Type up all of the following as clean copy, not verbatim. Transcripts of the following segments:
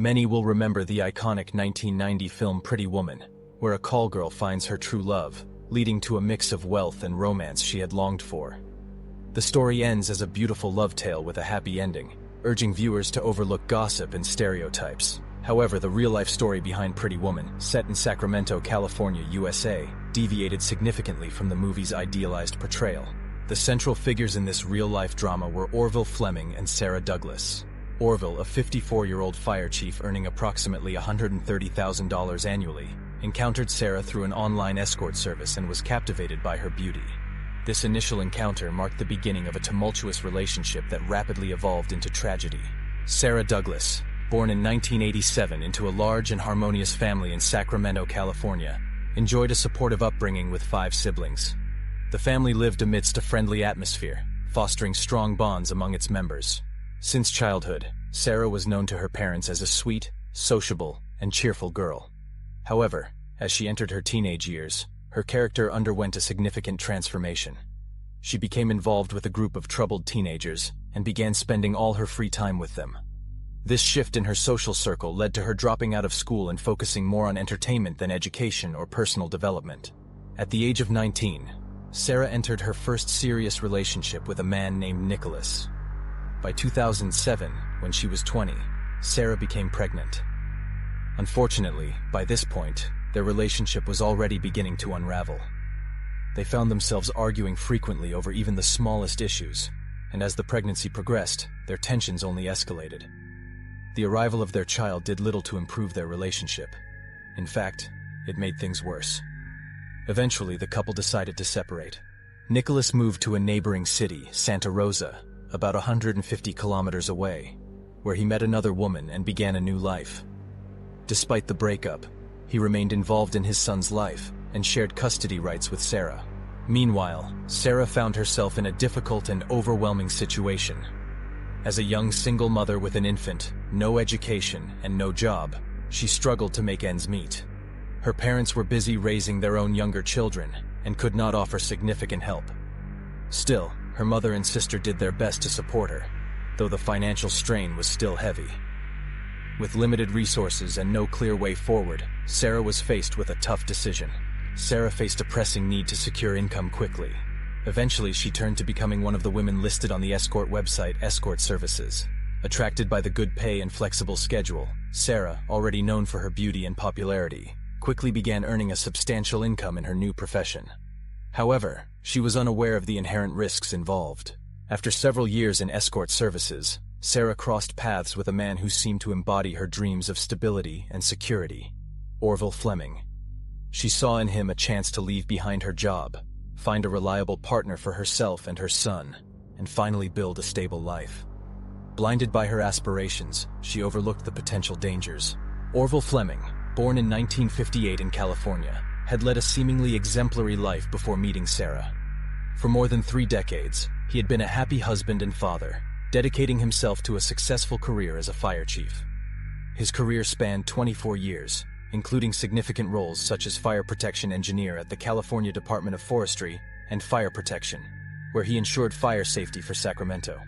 Many will remember the iconic 1990 film Pretty Woman, where a call girl finds her true love, leading to a mix of wealth and romance she had longed for. The story ends as a beautiful love tale with a happy ending, urging viewers to overlook gossip and stereotypes. However, the real-life story behind Pretty Woman, set in Sacramento, California, USA, deviated significantly from the movie's idealized portrayal. The central figures in this real-life drama were Orville Fleming and Sarah Douglas. Orville, a 54-year-old fire chief earning approximately $130,000 annually, encountered Sarah through an online escort service and was captivated by her beauty. This initial encounter marked the beginning of a tumultuous relationship that rapidly evolved into tragedy. Sarah Douglas, born in 1987 into a large and harmonious family in Sacramento, California, enjoyed a supportive upbringing with 5 siblings. The family lived amidst a friendly atmosphere, fostering strong bonds among its members. Since childhood, Sarah was known to her parents as a sweet, sociable, and cheerful girl. However, as she entered her teenage years, her character underwent a significant transformation. She became involved with a group of troubled teenagers and began spending all her free time with them. This shift in her social circle led to her dropping out of school and focusing more on entertainment than education or personal development. At the age of 19, Sarah entered her first serious relationship with a man named Nicholas. By 2007, when she was 20, Sarah became pregnant. Unfortunately, by this point, their relationship was already beginning to unravel. They found themselves arguing frequently over even the smallest issues, and as the pregnancy progressed, their tensions only escalated. The arrival of their child did little to improve their relationship. In fact, it made things worse. Eventually, the couple decided to separate. Nicholas moved to a neighboring city, Santa Rosa, about 150 kilometers away, where he met another woman and began a new life. Despite the breakup, he remained involved in his son's life and shared custody rights with Sarah. Meanwhile, Sarah found herself in a difficult and overwhelming situation. As a young single mother with an infant, no education, and no job, she struggled to make ends meet. Her parents were busy raising their own younger children and could not offer significant help. Still, her mother and sister did their best to support her, though the financial strain was still heavy. With limited resources and no clear way forward, Sarah was faced with a tough decision. Sarah faced a pressing need to secure income quickly. Eventually, she turned to becoming one of the women listed on the escort website Escort Services. Attracted by the good pay and flexible schedule, Sarah, already known for her beauty and popularity, quickly began earning a substantial income in her new profession. However, she was unaware of the inherent risks involved. After several years in escort services, Sarah crossed paths with a man who seemed to embody her dreams of stability and security, Orville Fleming. She saw in him a chance to leave behind her job, find a reliable partner for herself and her son, and finally build a stable life. Blinded by her aspirations, she overlooked the potential dangers. Orville Fleming, born in 1958 in California, had led a seemingly exemplary life before meeting Sarah. For more than 3 decades, he had been a happy husband and father, dedicating himself to a successful career as a fire chief. His career spanned 24 years, including significant roles such as fire protection engineer at the California Department of Forestry and fire protection, where he ensured fire safety for Sacramento.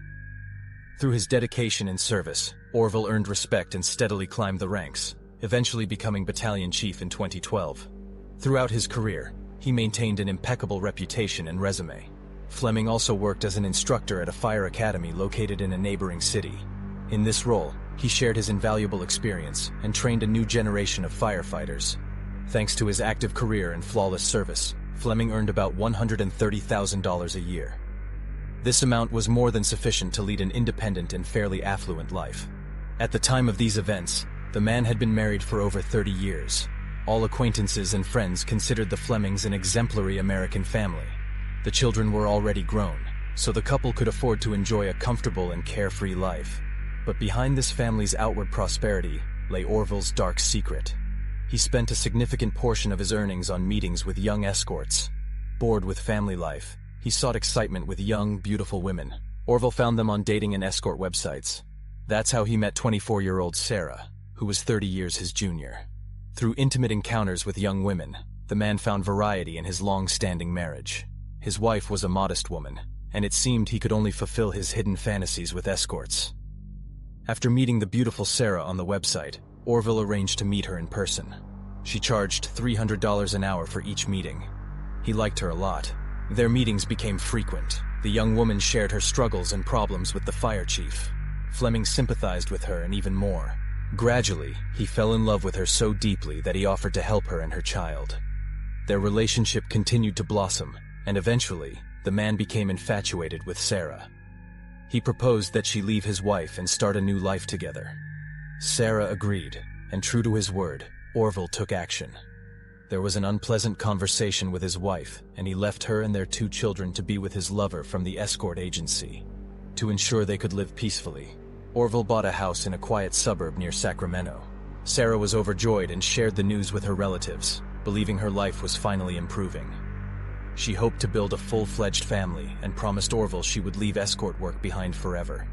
Through his dedication and service, Orville earned respect and steadily climbed the ranks, eventually becoming battalion chief in 2012. Throughout his career, he maintained an impeccable reputation and resume. Fleming also worked as an instructor at a fire academy located in a neighboring city. In this role, he shared his invaluable experience and trained a new generation of firefighters. Thanks to his active career and flawless service, Fleming earned about $130,000 a year. This amount was more than sufficient to lead an independent and fairly affluent life. At the time of these events, the man had been married for over 30 years. All acquaintances and friends considered the Flemings an exemplary American family. The children were already grown, so the couple could afford to enjoy a comfortable and carefree life. But behind this family's outward prosperity lay Orville's dark secret. He spent a significant portion of his earnings on meetings with young escorts. Bored with family life, he sought excitement with young, beautiful women. Orville found them on dating and escort websites. That's how he met 24-year-old Sarah, who was 30 years his junior. Through intimate encounters with young women, the man found variety in his long-standing marriage. His wife was a modest woman, and it seemed he could only fulfill his hidden fantasies with escorts. After meeting the beautiful Sarah on the website, Orville arranged to meet her in person. She charged $300 an hour for each meeting. He liked her a lot. Their meetings became frequent. The young woman shared her struggles and problems with the fire chief. Fleming sympathized with her and even more. Gradually, he fell in love with her so deeply that he offered to help her and her child. Their relationship continued to blossom, and eventually, the man became infatuated with Sarah. He proposed that she leave his wife and start a new life together. Sarah agreed, and true to his word, Orville took action. There was an unpleasant conversation with his wife, and he left her and their 2 children to be with his lover from the escort agency. To ensure they could live peacefully, Orville bought a house in a quiet suburb near Sacramento. Sarah was overjoyed and shared the news with her relatives, believing her life was finally improving. She hoped to build a full-fledged family and promised Orville she would leave escort work behind forever.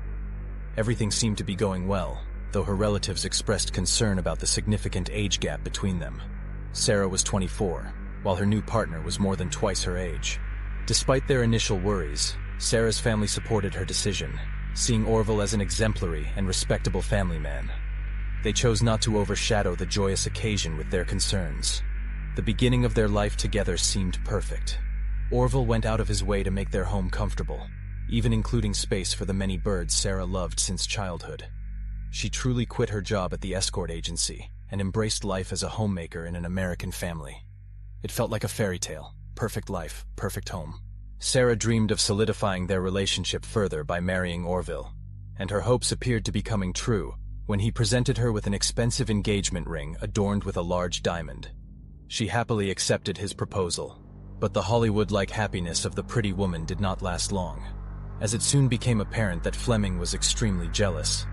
Everything seemed to be going well, though her relatives expressed concern about the significant age gap between them. Sarah was 24, while her new partner was more than twice her age. Despite their initial worries, Sarah's family supported her decision, seeing Orville as an exemplary and respectable family man. They chose not to overshadow the joyous occasion with their concerns. The beginning of their life together seemed perfect. Orville went out of his way to make their home comfortable, even including space for the many birds Sarah loved since childhood. She truly quit her job at the escort agency and embraced life as a homemaker in an American family. It felt like a fairy tale. Perfect life, perfect home. Sarah dreamed of solidifying their relationship further by marrying Orville, and her hopes appeared to be coming true when he presented her with an expensive engagement ring adorned with a large diamond. She happily accepted his proposal, but the Hollywood-like happiness of the pretty woman did not last long, as it soon became apparent that Fleming was extremely jealous.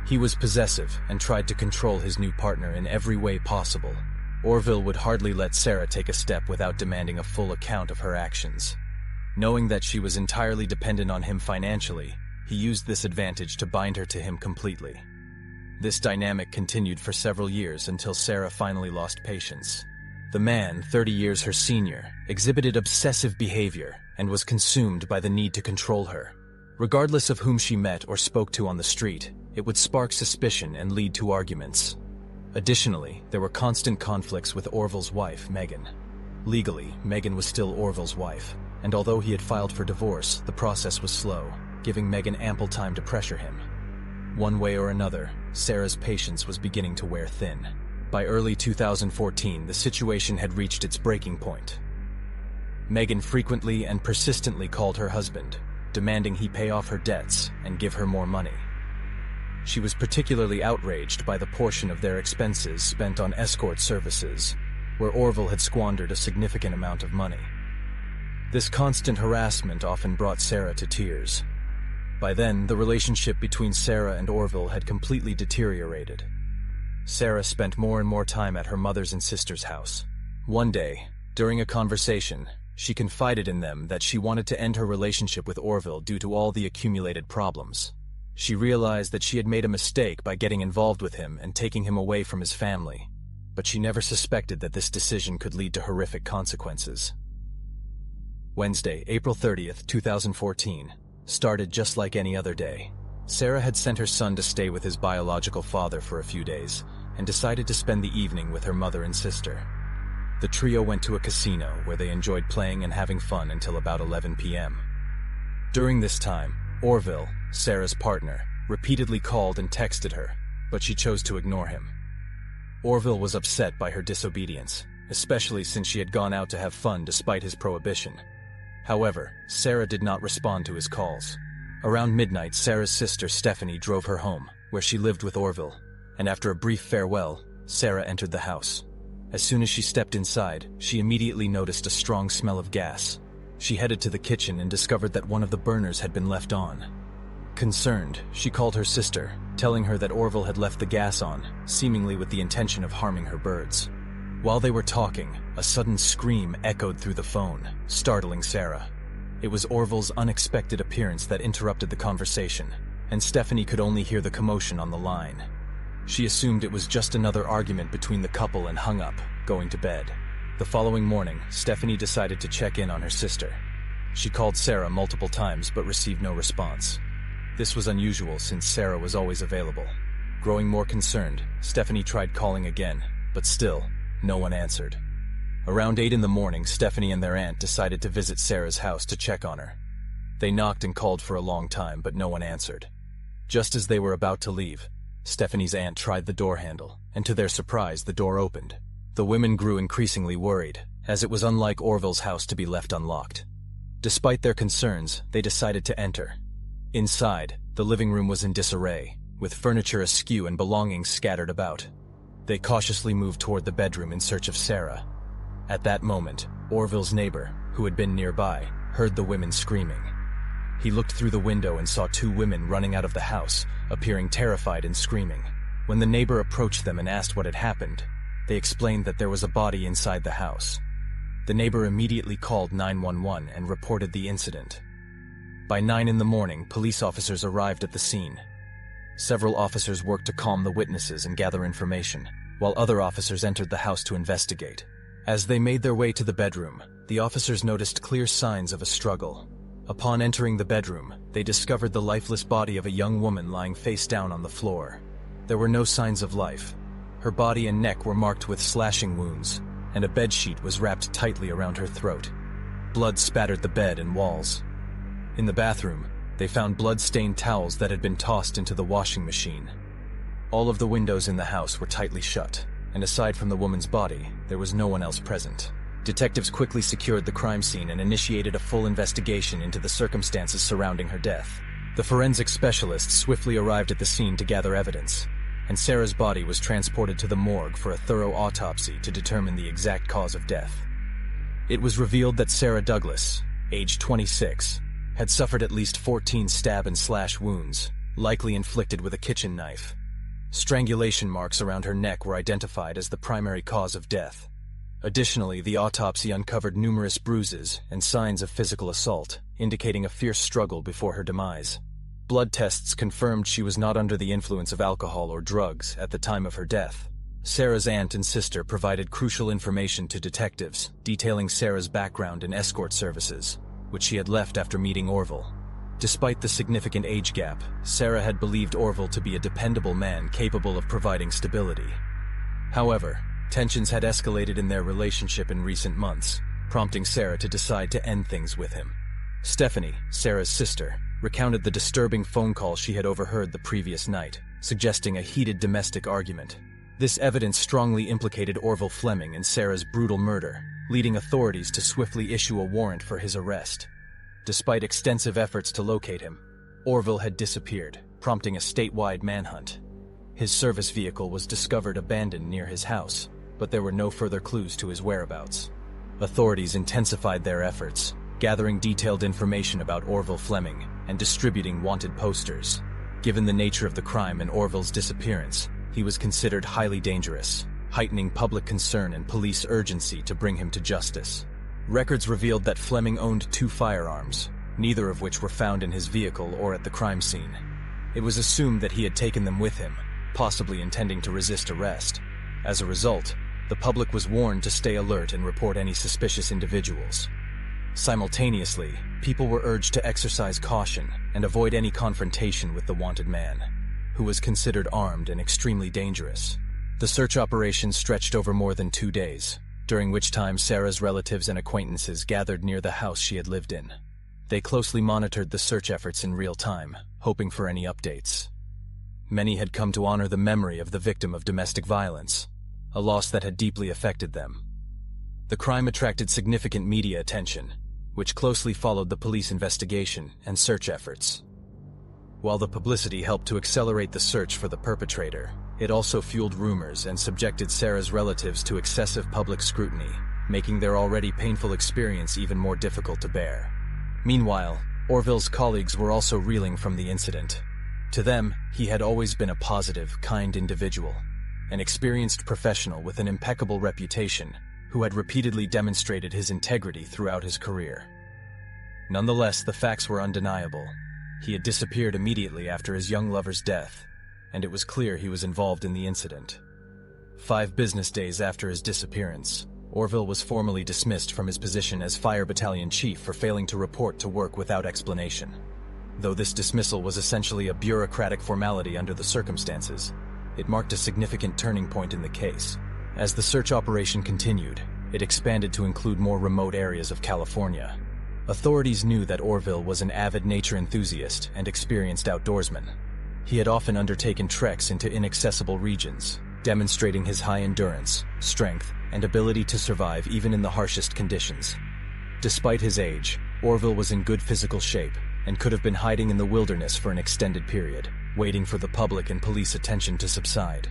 He was possessive and tried to control his new partner in every way possible. Orville would hardly let Sarah take a step without demanding a full account of her actions. Knowing that she was entirely dependent on him financially, he used this advantage to bind her to him completely. This dynamic continued for several years until Sarah finally lost patience. The man, 30 years her senior, exhibited obsessive behavior and was consumed by the need to control her. Regardless of whom she met or spoke to on the street, it would spark suspicion and lead to arguments. Additionally, there were constant conflicts with Orville's wife, Megan. Legally, Megan was still Orville's wife, and although he had filed for divorce, the process was slow, giving Megan ample time to pressure him. One way or another, Sarah's patience was beginning to wear thin. By early 2014, the situation had reached its breaking point. Megan frequently and persistently called her husband, demanding he pay off her debts and give her more money. She was particularly outraged by the portion of their expenses spent on escort services, where Orville had squandered a significant amount of money. This constant harassment often brought Sarah to tears. By then, the relationship between Sarah and Orville had completely deteriorated. Sarah spent more and more time at her mother's and sister's house. One day, during a conversation, she confided in them that she wanted to end her relationship with Orville due to all the accumulated problems. She realized that she had made a mistake by getting involved with him and taking him away from his family, but she never suspected that this decision could lead to horrific consequences. Wednesday, April 30th, 2014, started just like any other day. Sarah had sent her son to stay with his biological father for a few days and decided to spend the evening with her mother and sister. The trio went to a casino where they enjoyed playing and having fun until about 11 p.m. During this time, Orville, Sarah's partner, repeatedly called and texted her, but she chose to ignore him. Orville was upset by her disobedience, especially since she had gone out to have fun despite his prohibition. However, Sarah did not respond to his calls. Around midnight, Sarah's sister Stephanie drove her home, where she lived with Orville, and after a brief farewell, Sarah entered the house. As soon as she stepped inside, she immediately noticed a strong smell of gas. She headed to the kitchen and discovered that one of the burners had been left on. Concerned, she called her sister, telling her that Orville had left the gas on, seemingly with the intention of harming her birds. While they were talking, a sudden scream echoed through the phone, startling Sarah. It was Orville's unexpected appearance that interrupted the conversation, and Stephanie could only hear the commotion on the line. She assumed it was just another argument between the couple and hung up, going to bed. The following morning, Stephanie decided to check in on her sister. She called Sarah multiple times but received no response. This was unusual since Sarah was always available. Growing more concerned, Stephanie tried calling again, but still, no one answered. Around 8 in the morning, Stephanie and their aunt decided to visit Sarah's house to check on her. They knocked and called for a long time, but no one answered. Just as they were about to leave, Stephanie's aunt tried the door handle, and to their surprise, the door opened. The women grew increasingly worried, as it was unlike Orville's house to be left unlocked. Despite their concerns, they decided to enter. Inside, the living room was in disarray, with furniture askew and belongings scattered about. They cautiously moved toward the bedroom in search of Sarah. At that moment, Orville's neighbor, who had been nearby, heard the women screaming. He looked through the window and saw 2 women running out of the house, appearing terrified and screaming. When the neighbor approached them and asked what had happened, they explained that there was a body inside the house. The neighbor immediately called 911 and reported the incident. By 9 in the morning, police officers arrived at the scene. Several officers worked to calm the witnesses and gather information, while other officers entered the house to investigate. As they made their way to the bedroom, the officers noticed clear signs of a struggle. Upon entering the bedroom, they discovered the lifeless body of a young woman lying face down on the floor. There were no signs of life. Her body and neck were marked with slashing wounds, and a bedsheet was wrapped tightly around her throat. Blood spattered the bed and walls. In the bathroom, they found blood-stained towels that had been tossed into the washing machine. All of the windows in the house were tightly shut, and aside from the woman's body, there was no one else present. Detectives quickly secured the crime scene and initiated a full investigation into the circumstances surrounding her death. The forensic specialists swiftly arrived at the scene to gather evidence, and Sarah's body was transported to the morgue for a thorough autopsy to determine the exact cause of death. It was revealed that Sarah Douglas, aged 26, had suffered at least 14 stab and slash wounds, likely inflicted with a kitchen knife. Strangulation marks around her neck were identified as the primary cause of death. Additionally, the autopsy uncovered numerous bruises and signs of physical assault, indicating a fierce struggle before her demise. Blood tests confirmed she was not under the influence of alcohol or drugs at the time of her death. Sarah's aunt and sister provided crucial information to detectives, detailing Sarah's background in escort services, which she had left after meeting Orville. Despite the significant age gap, Sarah had believed Orville to be a dependable man capable of providing stability. However, tensions had escalated in their relationship in recent months, prompting Sarah to decide to end things with him. Stephanie, Sarah's sister, recounted the disturbing phone call she had overheard the previous night, suggesting a heated domestic argument. This evidence strongly implicated Orville Fleming in Sarah's brutal murder, leading authorities to swiftly issue a warrant for his arrest. Despite extensive efforts to locate him, Orville had disappeared, prompting a statewide manhunt. His service vehicle was discovered abandoned near his house, but there were no further clues to his whereabouts. Authorities intensified their efforts, gathering detailed information about Orville Fleming and distributing wanted posters. Given the nature of the crime and Orville's disappearance, he was considered highly dangerous, heightening public concern and police urgency to bring him to justice. Records revealed that Fleming owned 2 firearms, neither of which were found in his vehicle or at the crime scene. It was assumed that he had taken them with him, possibly intending to resist arrest. As a result, the public was warned to stay alert and report any suspicious individuals. Simultaneously, people were urged to exercise caution and avoid any confrontation with the wanted man, who was considered armed and extremely dangerous. The search operation stretched over more than 2 days, during which time Sarah's relatives and acquaintances gathered near the house she had lived in. They closely monitored the search efforts in real time, hoping for any updates. Many had come to honor the memory of the victim of domestic violence, a loss that had deeply affected them. The crime attracted significant media attention, which closely followed the police investigation and search efforts. While the publicity helped to accelerate the search for the perpetrator, it also fueled rumors and subjected Sarah's relatives to excessive public scrutiny, making their already painful experience even more difficult to bear. Meanwhile, Orville's colleagues were also reeling from the incident. To them, he had always been a positive, kind individual, an experienced professional with an impeccable reputation, who had repeatedly demonstrated his integrity throughout his career. Nonetheless, the facts were undeniable. He had disappeared immediately after his young lover's death, and it was clear he was involved in the incident. 5 business days after his disappearance, Orville was formally dismissed from his position as Fire Battalion Chief for failing to report to work without explanation. Though this dismissal was essentially a bureaucratic formality under the circumstances, it marked a significant turning point in the case. As the search operation continued, it expanded to include more remote areas of California. Authorities knew that Orville was an avid nature enthusiast and experienced outdoorsman. He had often undertaken treks into inaccessible regions, demonstrating his high endurance, strength, and ability to survive even in the harshest conditions. Despite his age, Orville was in good physical shape and could have been hiding in the wilderness for an extended period, waiting for the public and police attention to subside.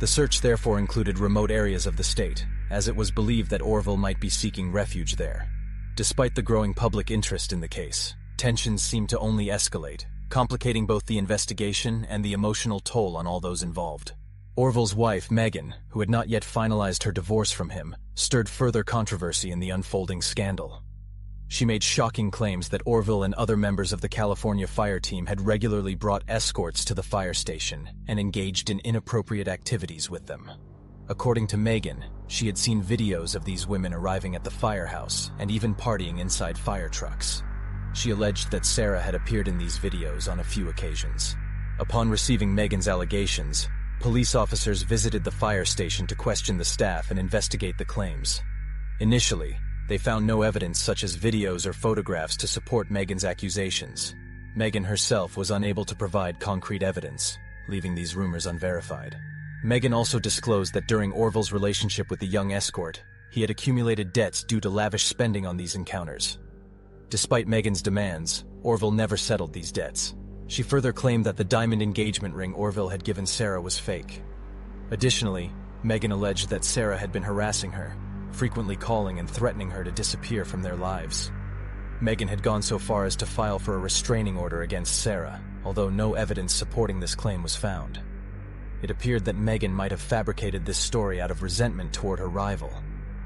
The search therefore included remote areas of the state, as it was believed that Orville might be seeking refuge there. Despite the growing public interest in the case, tensions seemed to only escalate, complicating both the investigation and the emotional toll on all those involved. Orville's wife, Megan, who had not yet finalized her divorce from him, stirred further controversy in the unfolding scandal. She made shocking claims that Orville and other members of the California fire team had regularly brought escorts to the fire station and engaged in inappropriate activities with them. According to Megan, she had seen videos of these women arriving at the firehouse and even partying inside fire trucks. She alleged that Sarah had appeared in these videos on a few occasions. Upon receiving Megan's allegations, police officers visited the fire station to question the staff and investigate the claims. Initially, they found no evidence such as videos or photographs to support Megan's accusations. Megan herself was unable to provide concrete evidence, leaving these rumors unverified. Megan also disclosed that during Orville's relationship with the young escort, he had accumulated debts due to lavish spending on these encounters. Despite Megan's demands, Orville never settled these debts. She further claimed that the diamond engagement ring Orville had given Sarah was fake. Additionally, Megan alleged that Sarah had been harassing her, frequently calling and threatening her to disappear from their lives. Megan had gone so far as to file for a restraining order against Sarah, although no evidence supporting this claim was found. It appeared that Megan might have fabricated this story out of resentment toward her rival,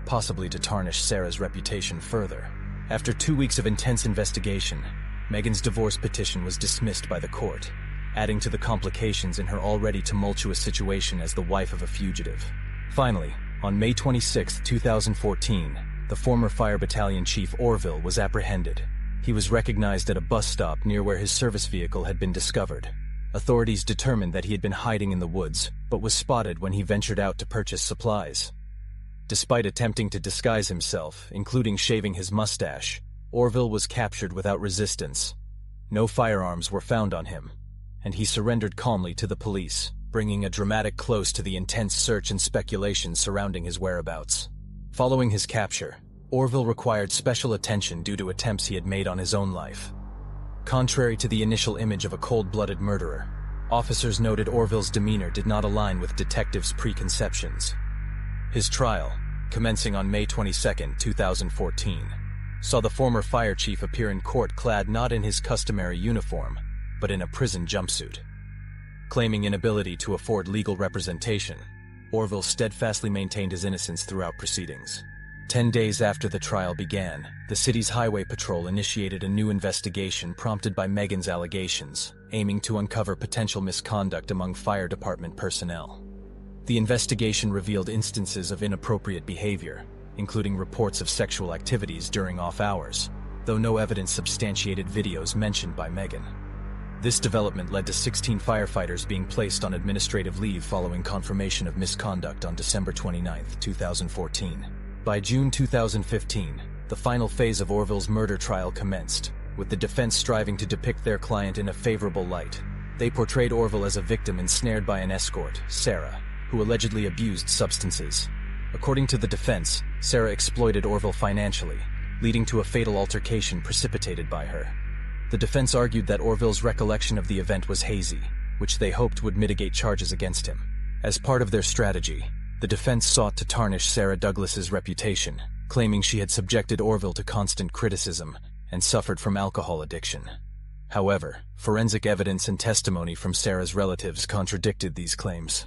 possibly to tarnish Sarah's reputation further. After 2 weeks of intense investigation, Megan's divorce petition was dismissed by the court, adding to the complications in her already tumultuous situation as the wife of a fugitive. Finally, on May 26, 2014, the former fire battalion chief Orville was apprehended. He was recognized at a bus stop near where his service vehicle had been discovered. Authorities determined that he had been hiding in the woods, but was spotted when he ventured out to purchase supplies. Despite attempting to disguise himself, including shaving his mustache, Orville was captured without resistance. No firearms were found on him, and he surrendered calmly to the police, bringing a dramatic close to the intense search and speculation surrounding his whereabouts. Following his capture, Orville required special attention due to attempts he had made on his own life. Contrary to the initial image of a cold-blooded murderer, officers noted Orville's demeanor did not align with detectives' preconceptions. His trial, commencing on May 22, 2014, saw the former fire chief appear in court clad not in his customary uniform, but in a prison jumpsuit. Claiming inability to afford legal representation, Orville steadfastly maintained his innocence throughout proceedings. 10 days after the trial began, the city's highway patrol initiated a new investigation prompted by Megan's allegations, aiming to uncover potential misconduct among fire department personnel. The investigation revealed instances of inappropriate behavior, including reports of sexual activities during off hours, though no evidence substantiated videos mentioned by Megan. This development led to 16 firefighters being placed on administrative leave following confirmation of misconduct on December 29, 2014. By June 2015, the final phase of Orville's murder trial commenced, with the defense striving to depict their client in a favorable light. They portrayed Orville as a victim ensnared by an escort, Sarah, who allegedly abused substances. According to the defense, Sarah exploited Orville financially, leading to a fatal altercation precipitated by her. The defense argued that Orville's recollection of the event was hazy, which they hoped would mitigate charges against him. As part of their strategy, the defense sought to tarnish Sarah Douglas's reputation, claiming she had subjected Orville to constant criticism and suffered from alcohol addiction. However, forensic evidence and testimony from Sarah's relatives contradicted these claims.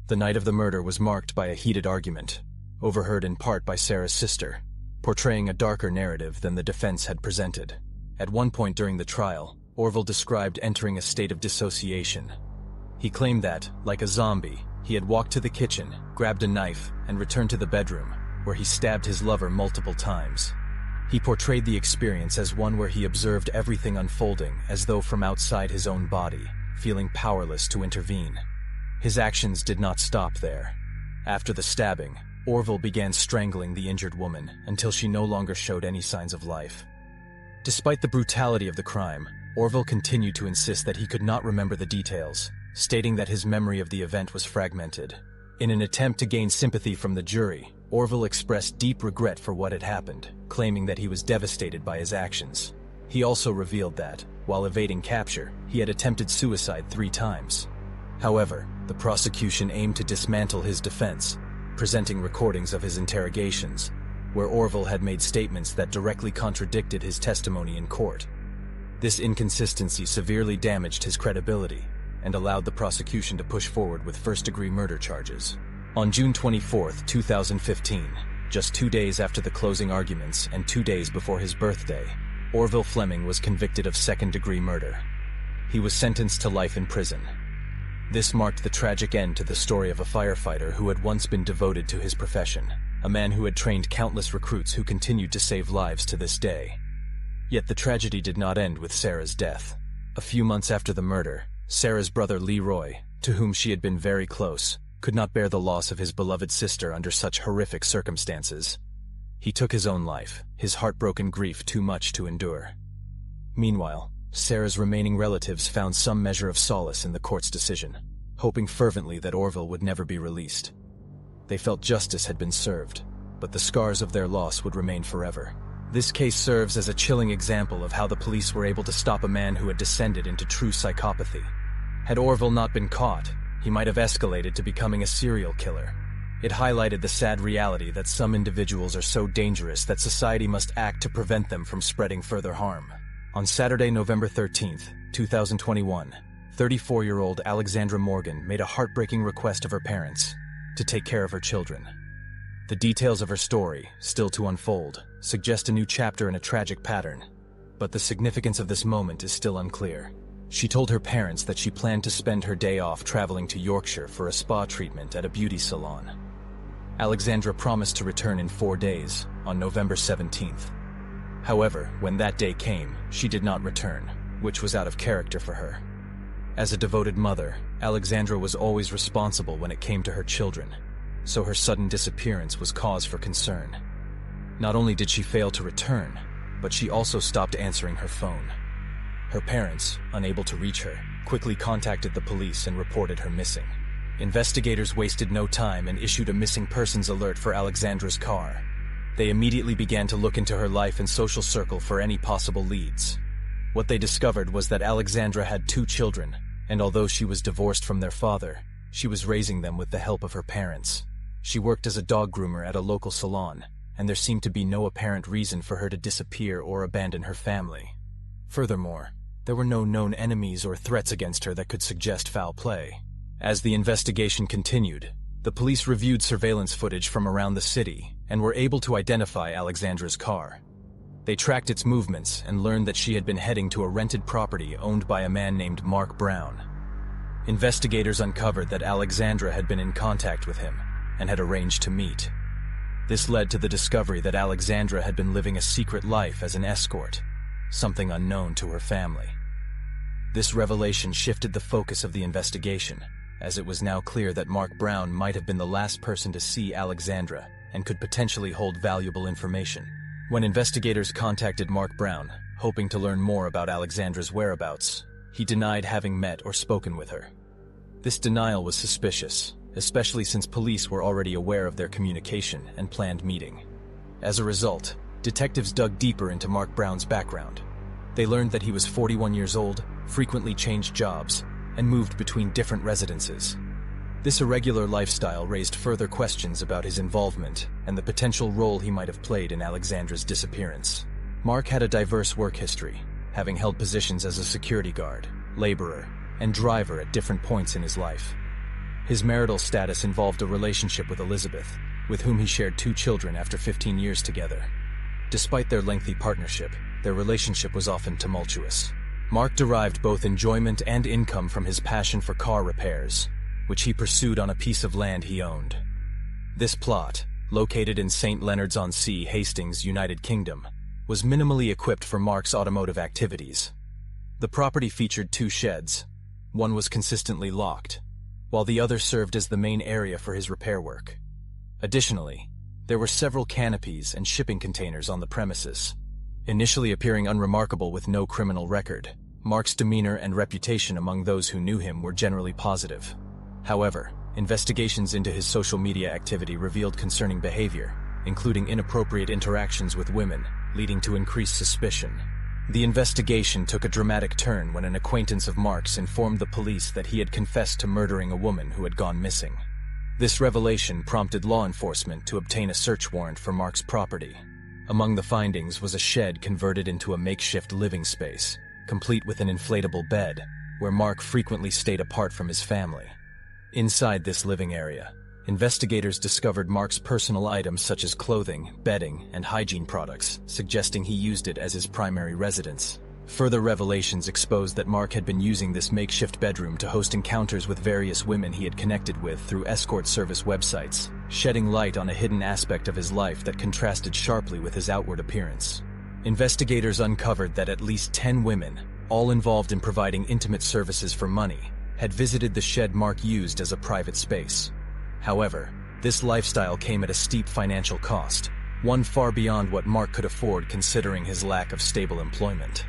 The night of the murder was marked by a heated argument, overheard in part by Sarah's sister, portraying a darker narrative than the defense had presented. At one point during the trial, Orville described entering a state of dissociation. He claimed that, like a zombie, he had walked to the kitchen, grabbed a knife, and returned to the bedroom, where he stabbed his lover multiple times. He portrayed the experience as one where he observed everything unfolding as though from outside his own body, feeling powerless to intervene. His actions did not stop there. After the stabbing, Orville began strangling the injured woman until she no longer showed any signs of life. Despite the brutality of the crime, Orville continued to insist that he could not remember the details, stating that his memory of the event was fragmented. In an attempt to gain sympathy from the jury, Orville expressed deep regret for what had happened, claiming that he was devastated by his actions. He also revealed that, while evading capture, he had attempted suicide 3 times. However, the prosecution aimed to dismantle his defense, presenting recordings of his interrogations, where Orville had made statements that directly contradicted his testimony in court. This inconsistency severely damaged his credibility and allowed the prosecution to push forward with first-degree murder charges. On June 24, 2015, just 2 days after the closing arguments and 2 days before his birthday, Orville Fleming was convicted of second-degree murder. He was sentenced to life in prison. This marked the tragic end to the story of a firefighter who had once been devoted to his profession, a man who had trained countless recruits who continued to save lives to this day. Yet the tragedy did not end with Sarah's death. A few months after the murder, Sarah's brother Leroy, to whom she had been very close, could not bear the loss of his beloved sister under such horrific circumstances. He took his own life, his heartbroken grief too much to endure. Meanwhile, Sarah's remaining relatives found some measure of solace in the court's decision, hoping fervently that Orville would never be released. They felt justice had been served, but the scars of their loss would remain forever. This case serves as a chilling example of how the police were able to stop a man who had descended into true psychopathy. Had Orville not been caught, he might have escalated to becoming a serial killer. It highlighted the sad reality that some individuals are so dangerous that society must act to prevent them from spreading further harm. On Saturday, November 13, 2021, 34-year-old Alexandra Morgan made a heartbreaking request of her parents to take care of her children. The details of her story, still to unfold, suggest a new chapter in a tragic pattern, but the significance of this moment is still unclear. She told her parents that she planned to spend her day off traveling to Yorkshire for a spa treatment at a beauty salon. Alexandra promised to return in 4 days, on November 17th. However, when that day came, she did not return, which was out of character for her. As a devoted mother, Alexandra was always responsible when it came to her children, so her sudden disappearance was cause for concern. Not only did she fail to return, but she also stopped answering her phone. Her parents, unable to reach her, quickly contacted the police and reported her missing. Investigators wasted no time and issued a missing persons alert for Alexandra's car. They immediately began to look into her life and social circle for any possible leads. What they discovered was that Alexandra had 2 children, and although she was divorced from their father, she was raising them with the help of her parents. She worked as a dog groomer at a local salon, and there seemed to be no apparent reason for her to disappear or abandon her family. Furthermore, there were no known enemies or threats against her that could suggest foul play. As the investigation continued, the police reviewed surveillance footage from around the city and were able to identify Alexandra's car. They tracked its movements and learned that she had been heading to a rented property owned by a man named Mark Brown. Investigators uncovered that Alexandra had been in contact with him and had arranged to meet. This led to the discovery that Alexandra had been living a secret life as an escort, something unknown to her family. This revelation shifted the focus of the investigation, as it was now clear that Mark Brown might have been the last person to see Alexandra and could potentially hold valuable information. When investigators contacted Mark Brown, hoping to learn more about Alexandra's whereabouts, he denied having met or spoken with her. This denial was suspicious, especially since police were already aware of their communication and planned meeting. As a result, detectives dug deeper into Mark Brown's background. They learned that he was 41 years old, frequently changed jobs, and moved between different residences. This irregular lifestyle raised further questions about his involvement and the potential role he might have played in Alexandra's disappearance. Mark had a diverse work history, having held positions as a security guard, laborer, and driver at different points in his life. His marital status involved a relationship with Elizabeth, with whom he shared 2 children after 15 years together. Despite their lengthy partnership, their relationship was often tumultuous. Mark derived both enjoyment and income from his passion for car repairs, which he pursued on a piece of land he owned. This plot, located in St. Leonard's-on-Sea, Hastings, United Kingdom, was minimally equipped for Mark's automotive activities. The property featured 2 sheds. One was consistently locked, while the other served as the main area for his repair work. Additionally, there were several canopies and shipping containers on the premises. Initially appearing unremarkable with no criminal record, Mark's demeanor and reputation among those who knew him were generally positive. However, investigations into his social media activity revealed concerning behavior, including inappropriate interactions with women, leading to increased suspicion. The investigation took a dramatic turn when an acquaintance of Mark's informed the police that he had confessed to murdering a woman who had gone missing. This revelation prompted law enforcement to obtain a search warrant for Mark's property. Among the findings was a shed converted into a makeshift living space, complete with an inflatable bed, where Mark frequently stayed apart from his family. Inside this living area, investigators discovered Mark's personal items such as clothing, bedding, and hygiene products, suggesting he used it as his primary residence. Further revelations exposed that Mark had been using this makeshift bedroom to host encounters with various women he had connected with through escort service websites, shedding light on a hidden aspect of his life that contrasted sharply with his outward appearance. Investigators uncovered that at least 10 women, all involved in providing intimate services for money, had visited the shed Mark used as a private space. However, this lifestyle came at a steep financial cost, one far beyond what Mark could afford considering his lack of stable employment.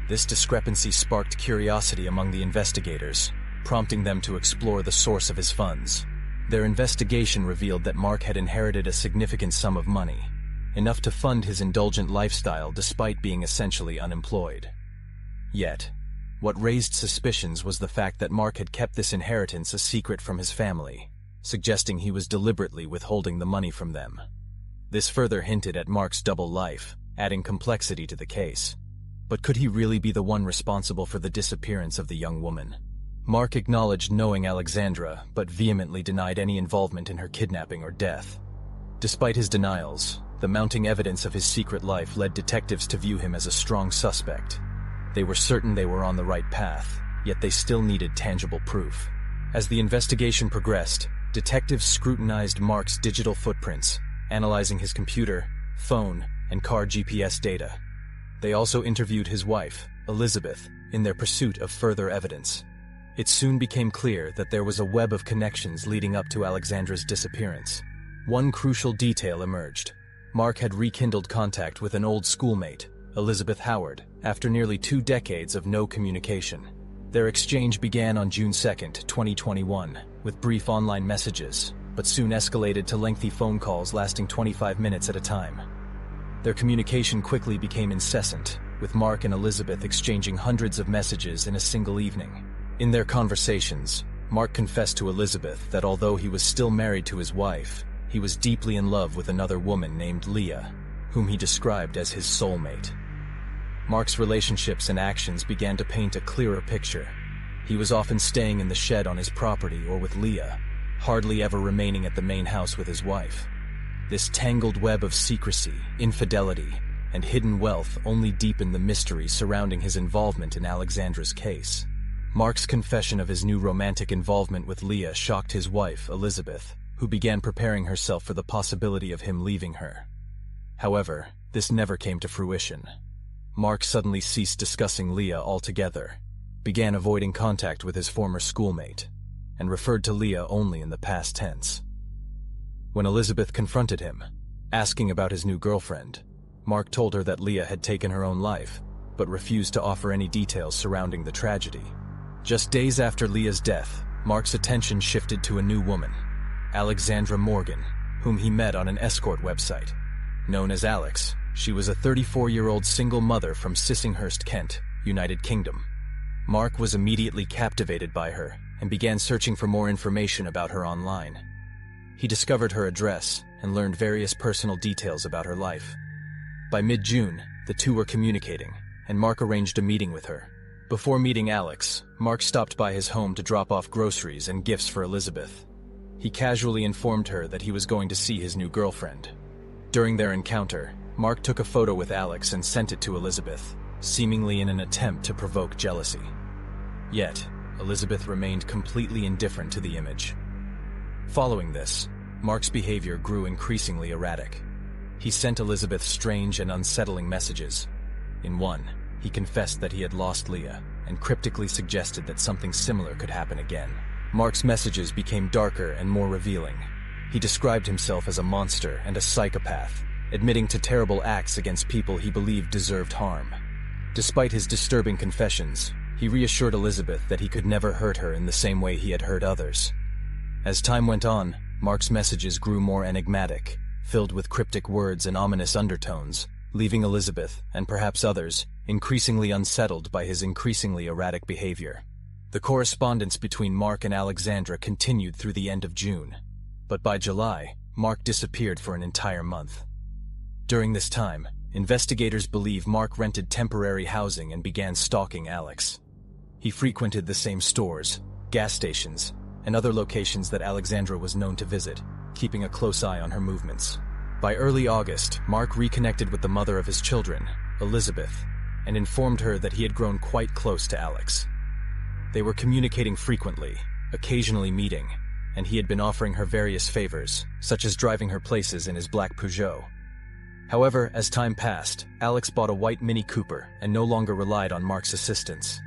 This discrepancy sparked curiosity among the investigators, prompting them to explore the source of his funds. Their investigation revealed that Mark had inherited a significant sum of money, enough to fund his indulgent lifestyle despite being essentially unemployed. Yet, what raised suspicions was the fact that Mark had kept this inheritance a secret from his family, suggesting he was deliberately withholding the money from them. This further hinted at Mark's double life, adding complexity to the case. But could he really be the one responsible for the disappearance of the young woman? Mark acknowledged knowing Alexandra, but vehemently denied any involvement in her kidnapping or death. Despite his denials, the mounting evidence of his secret life led detectives to view him as a strong suspect. They were certain they were on the right path, yet they still needed tangible proof. As the investigation progressed, detectives scrutinized Mark's digital footprints, analyzing his computer, phone, and car GPS data. They also interviewed his wife, Elizabeth, in their pursuit of further evidence. It soon became clear that there was a web of connections leading up to Alexandra's disappearance. One crucial detail emerged. Mark had rekindled contact with an old schoolmate, Elizabeth Howard, after nearly 2 decades of no communication. Their exchange began on June 2, 2021, with brief online messages, but soon escalated to lengthy phone calls lasting 25 minutes at a time. Their communication quickly became incessant, with Mark and Elizabeth exchanging hundreds of messages in a single evening. In their conversations, Mark confessed to Elizabeth that although he was still married to his wife, he was deeply in love with another woman named Leah, whom he described as his soulmate. Mark's relationships and actions began to paint a clearer picture. He was often staying in the shed on his property or with Leah, hardly ever remaining at the main house with his wife. This tangled web of secrecy, infidelity, and hidden wealth only deepened the mystery surrounding his involvement in Alexandra's case. Mark's confession of his new romantic involvement with Leah shocked his wife, Elizabeth, who began preparing herself for the possibility of him leaving her. However, this never came to fruition. Mark suddenly ceased discussing Leah altogether, began avoiding contact with his former schoolmate, and referred to Leah only in the past tense. When Elizabeth confronted him, asking about his new girlfriend, Mark told her that Leah had taken her own life, but refused to offer any details surrounding the tragedy. Just days after Leah's death, Mark's attention shifted to a new woman, Alexandra Morgan, whom he met on an escort website. Known as Alex, she was a 34-year-old single mother from Sissinghurst, Kent, United Kingdom. Mark was immediately captivated by her and began searching for more information about her online. He discovered her address and learned various personal details about her life. By mid-June, the two were communicating, and Mark arranged a meeting with her. Before meeting Alex, Mark stopped by his home to drop off groceries and gifts for Elizabeth. He casually informed her that he was going to see his new girlfriend. During their encounter, Mark took a photo with Alex and sent it to Elizabeth, seemingly in an attempt to provoke jealousy. Yet, Elizabeth remained completely indifferent to the image. Following this, Mark's behavior grew increasingly erratic. He sent Elizabeth strange and unsettling messages. In one, he confessed that he had lost Leah and cryptically suggested that something similar could happen again. Mark's messages became darker and more revealing. He described himself as a monster and a psychopath, admitting to terrible acts against people he believed deserved harm. Despite his disturbing confessions, he reassured Elizabeth that he could never hurt her in the same way he had hurt others. As time went on, Mark's messages grew more enigmatic, filled with cryptic words and ominous undertones, leaving Elizabeth, and perhaps others, increasingly unsettled by his increasingly erratic behavior. The correspondence between Mark and Alexandra continued through the end of June, but by July, Mark disappeared for an entire month. During this time, investigators believe Mark rented temporary housing and began stalking Alex. He frequented the same stores, gas stations, and other locations that Alexandra was known to visit, keeping a close eye on her movements. By early August, Mark reconnected with the mother of his children, Elizabeth, and informed her that he had grown quite close to Alex. They were communicating frequently, occasionally meeting, and he had been offering her various favors, such as driving her places in his black Peugeot. However, as time passed, Alex bought a white Mini Cooper and no longer relied on Mark's assistance.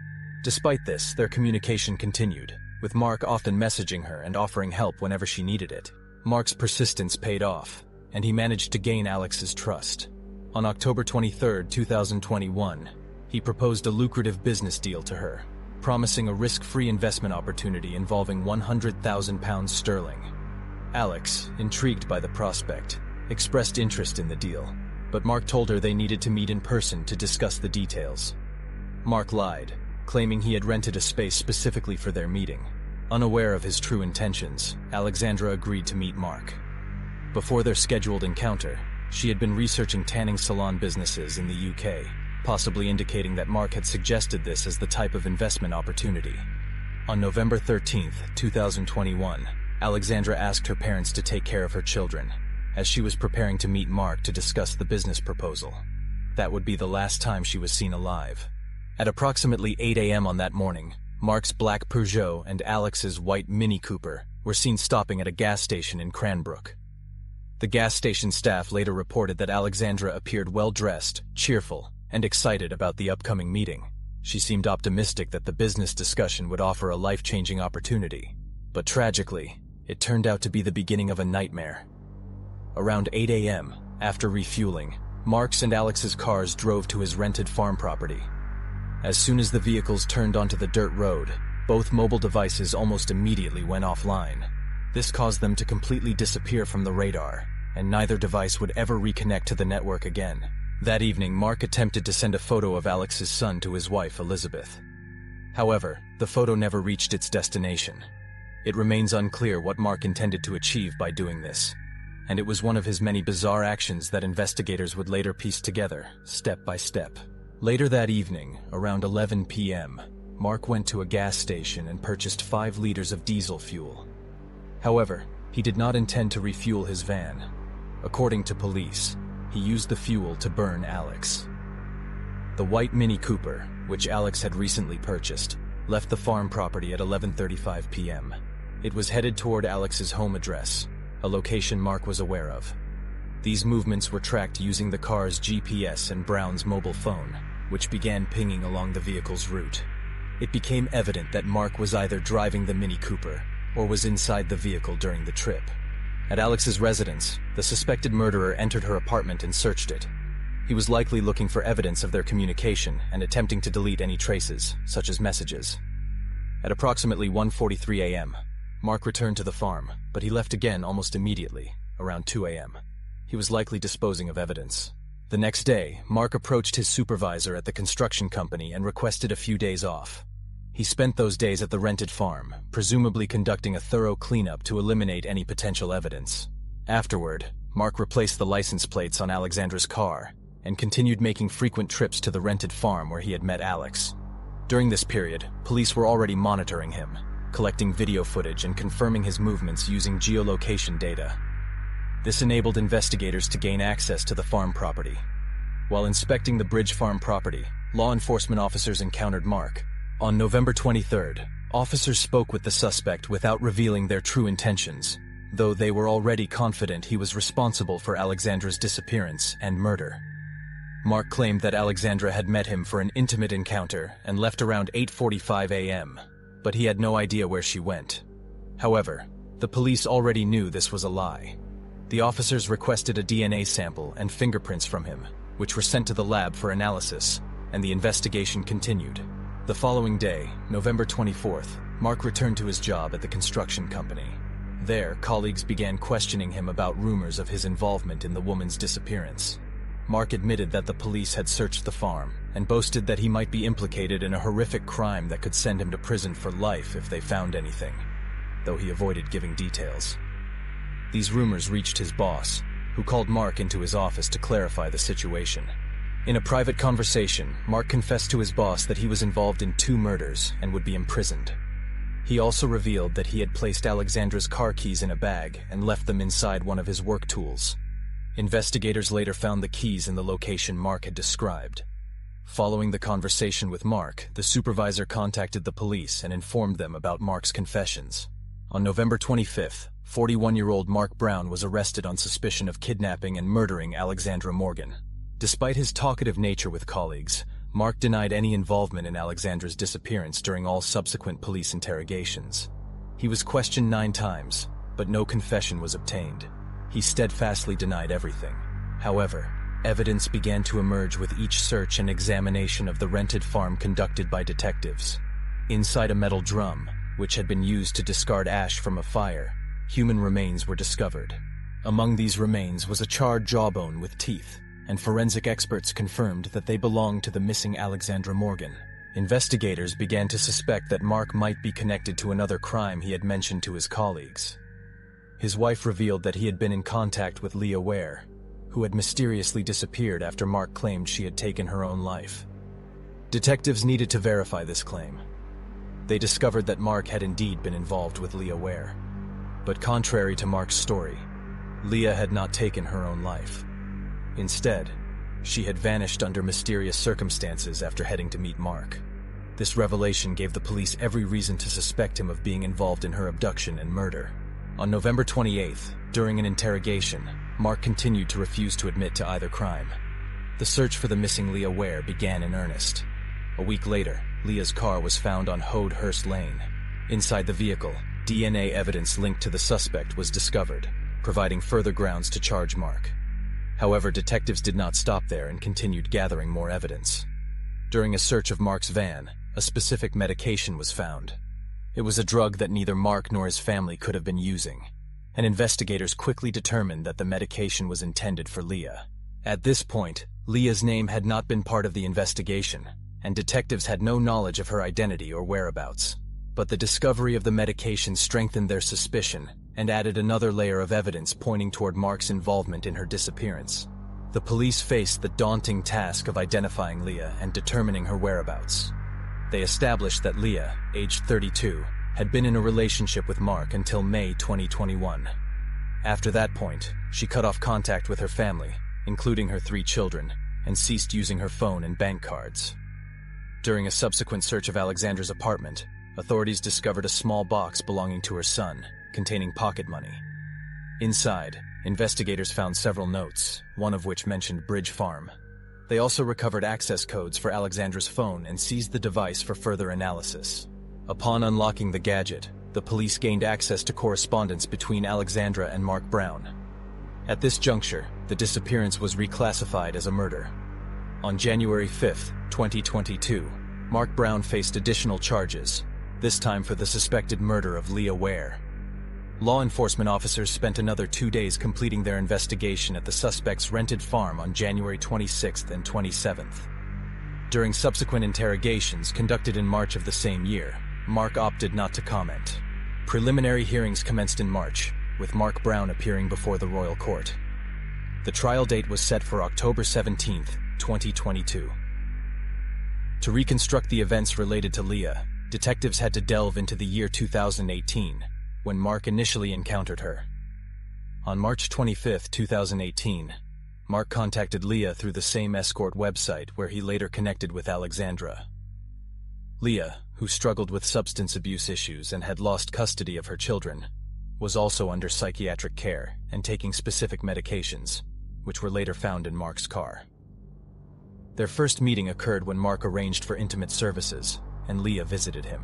Despite this, their communication continued, with Mark often messaging her and offering help whenever she needed it. Mark's persistence paid off, and he managed to gain Alex's trust. On October 23, 2021, he proposed a lucrative business deal to her, promising a risk-free investment opportunity involving £100,000 sterling. Alex, intrigued by the prospect, expressed interest in the deal, but Mark told her they needed to meet in person to discuss the details. Mark lied, claiming he had rented a space specifically for their meeting. Unaware of his true intentions, Alexandra agreed to meet Mark. Before their scheduled encounter, she had been researching tanning salon businesses in the UK, possibly indicating that Mark had suggested this as the type of investment opportunity. On November 13, 2021, Alexandra asked her parents to take care of her children, as she was preparing to meet Mark to discuss the business proposal. That would be the last time she was seen alive. At approximately 8 a.m. on that morning, Mark's black Peugeot and Alex's white Mini Cooper were seen stopping at a gas station in Cranbrook. The gas station staff later reported that Alexandra appeared well-dressed, cheerful, and excited about the upcoming meeting. She seemed optimistic that the business discussion would offer a life-changing opportunity. But tragically, it turned out to be the beginning of a nightmare. Around 8 a.m., after refueling, Mark's and Alex's cars drove to his rented farm property. As soon as the vehicles turned onto the dirt road, both mobile devices almost immediately went offline. This caused them to completely disappear from the radar, and neither device would ever reconnect to the network again. That evening, Mark attempted to send a photo of Alex's son to his wife, Elizabeth. However, the photo never reached its destination. It remains unclear what Mark intended to achieve by doing this, and it was one of his many bizarre actions that investigators would later piece together, step by step. Later that evening, around 11 p.m., Mark went to a gas station and purchased 5 liters of diesel fuel. However, he did not intend to refuel his van. According to police, he used the fuel to burn Alex. The white Mini Cooper, which Alex had recently purchased, left the farm property at 11:35 p.m. It was headed toward Alex's home address, a location Mark was aware of. These movements were tracked using the car's GPS and Brown's mobile phone, which began pinging along the vehicle's route. It became evident that Mark was either driving the Mini Cooper or was inside the vehicle during the trip. At Alex's residence, the suspected murderer entered her apartment and searched it. He was likely looking for evidence of their communication and attempting to delete any traces, such as messages. At approximately 1:43 a.m., Mark returned to the farm, but he left again almost immediately, around 2 a.m. He was likely disposing of evidence. The next day, Mark approached his supervisor at the construction company and requested a few days off. He spent those days at the rented farm, presumably conducting a thorough cleanup to eliminate any potential evidence. Afterward, Mark replaced the license plates on Alexandra's car and continued making frequent trips to the rented farm where he had met Alex. During this period, police were already monitoring him, collecting video footage and confirming his movements using geolocation data. This enabled investigators to gain access to the farm property. While inspecting the Bridge Farm property, law enforcement officers encountered Mark. On November 23rd, officers spoke with the suspect without revealing their true intentions. though they were already confident he was responsible for Alexandra's disappearance and murder. Mark claimed that Alexandra had met him for an intimate encounter and left around 8:45 a.m., but he had no idea where she went. However, the police already knew this was a lie. The officers requested a DNA sample and fingerprints from him, which were sent to the lab for analysis, and the investigation continued. The following day, November 24th, Mark returned to his job at the construction company. There, colleagues began questioning him about rumors of his involvement in the woman's disappearance. Mark admitted that the police had searched the farm and boasted that he might be implicated in a horrific crime that could send him to prison for life if they found anything, though he avoided giving details. These rumors reached his boss, who called Mark into his office to clarify the situation. In a private conversation, Mark confessed to his boss that he was involved in 2 murders and would be imprisoned. He also revealed that he had placed Alexandra's car keys in a bag and left them inside one of his work tools. Investigators later found the keys in the location Mark had described. Following the conversation with Mark, the supervisor contacted the police and informed them about Mark's confessions. On November 25th, 41-year-old Mark Brown was arrested on suspicion of kidnapping and murdering Alexandra Morgan. Despite his talkative nature with colleagues, Mark denied any involvement in Alexandra's disappearance during all subsequent police interrogations. He was questioned 9 times, but no confession was obtained. He steadfastly denied everything. However, evidence began to emerge with each search and examination of the rented farm conducted by detectives. Inside a metal drum, which had been used to discard ash from a fire, human remains were discovered. Among these remains was a charred jawbone with teeth, and forensic experts confirmed that they belonged to the missing Alexandra Morgan. Investigators began to suspect that Mark might be connected to another crime he had mentioned to his colleagues. His wife revealed that he had been in contact with Leah Ware, who had mysteriously disappeared after Mark claimed she had taken her own life. Detectives needed to verify this claim. They discovered that Mark had indeed been involved with Leah Ware. But contrary to Mark's story, Leah had not taken her own life. Instead, she had vanished under mysterious circumstances after heading to meet Mark. This revelation gave the police every reason to suspect him of being involved in her abduction and murder. On November 28th, during an interrogation, Mark continued to refuse to admit to either crime. The search for the missing Leah Ware began in earnest. A week later, Leah's car was found on Hoadhurst Lane. Inside the vehicle, DNA evidence linked to the suspect was discovered, providing further grounds to charge Mark. However, detectives did not stop there and continued gathering more evidence. During a search of Mark's van, a specific medication was found. It was a drug that neither Mark nor his family could have been using, and investigators quickly determined that the medication was intended for Leah. At this point, Leah's name had not been part of the investigation, and detectives had no knowledge of her identity or whereabouts. But the discovery of the medication strengthened their suspicion and added another layer of evidence pointing toward Mark's involvement in her disappearance. The police faced the daunting task of identifying Leah and determining her whereabouts. They established that Leah, aged 32, had been in a relationship with Mark until May 2021. After that point, she cut off contact with her family, including her 3 children, and ceased using her phone and bank cards. During a subsequent search of Alexandra's apartment, authorities discovered a small box belonging to her son, containing pocket money. Inside, investigators found several notes, one of which mentioned Bridge Farm. They also recovered access codes for Alexandra's phone and seized the device for further analysis. Upon unlocking the gadget, the police gained access to correspondence between Alexandra and Mark Brown. At this juncture, the disappearance was reclassified as a murder. On January 5, 2022, Mark Brown faced additional charges, this time for the suspected murder of Leah Ware. Law enforcement officers spent another 2 days completing their investigation at the suspect's rented farm on January 26th and 27th. During subsequent interrogations conducted in March of the same year, Mark opted not to comment. Preliminary hearings commenced in March, with Mark Brown appearing before the royal court. The trial date was set for October 17th, 2022. To reconstruct the events related to Leah, detectives had to delve into the year 2018, when Mark initially encountered her. On March 25, 2018, Mark contacted Leah through the same escort website where he later connected with Alexandra. Leah, who struggled with substance abuse issues and had lost custody of her children, was also under psychiatric care and taking specific medications, which were later found in Mark's car. Their first meeting occurred when Mark arranged for intimate services, and Leah visited him.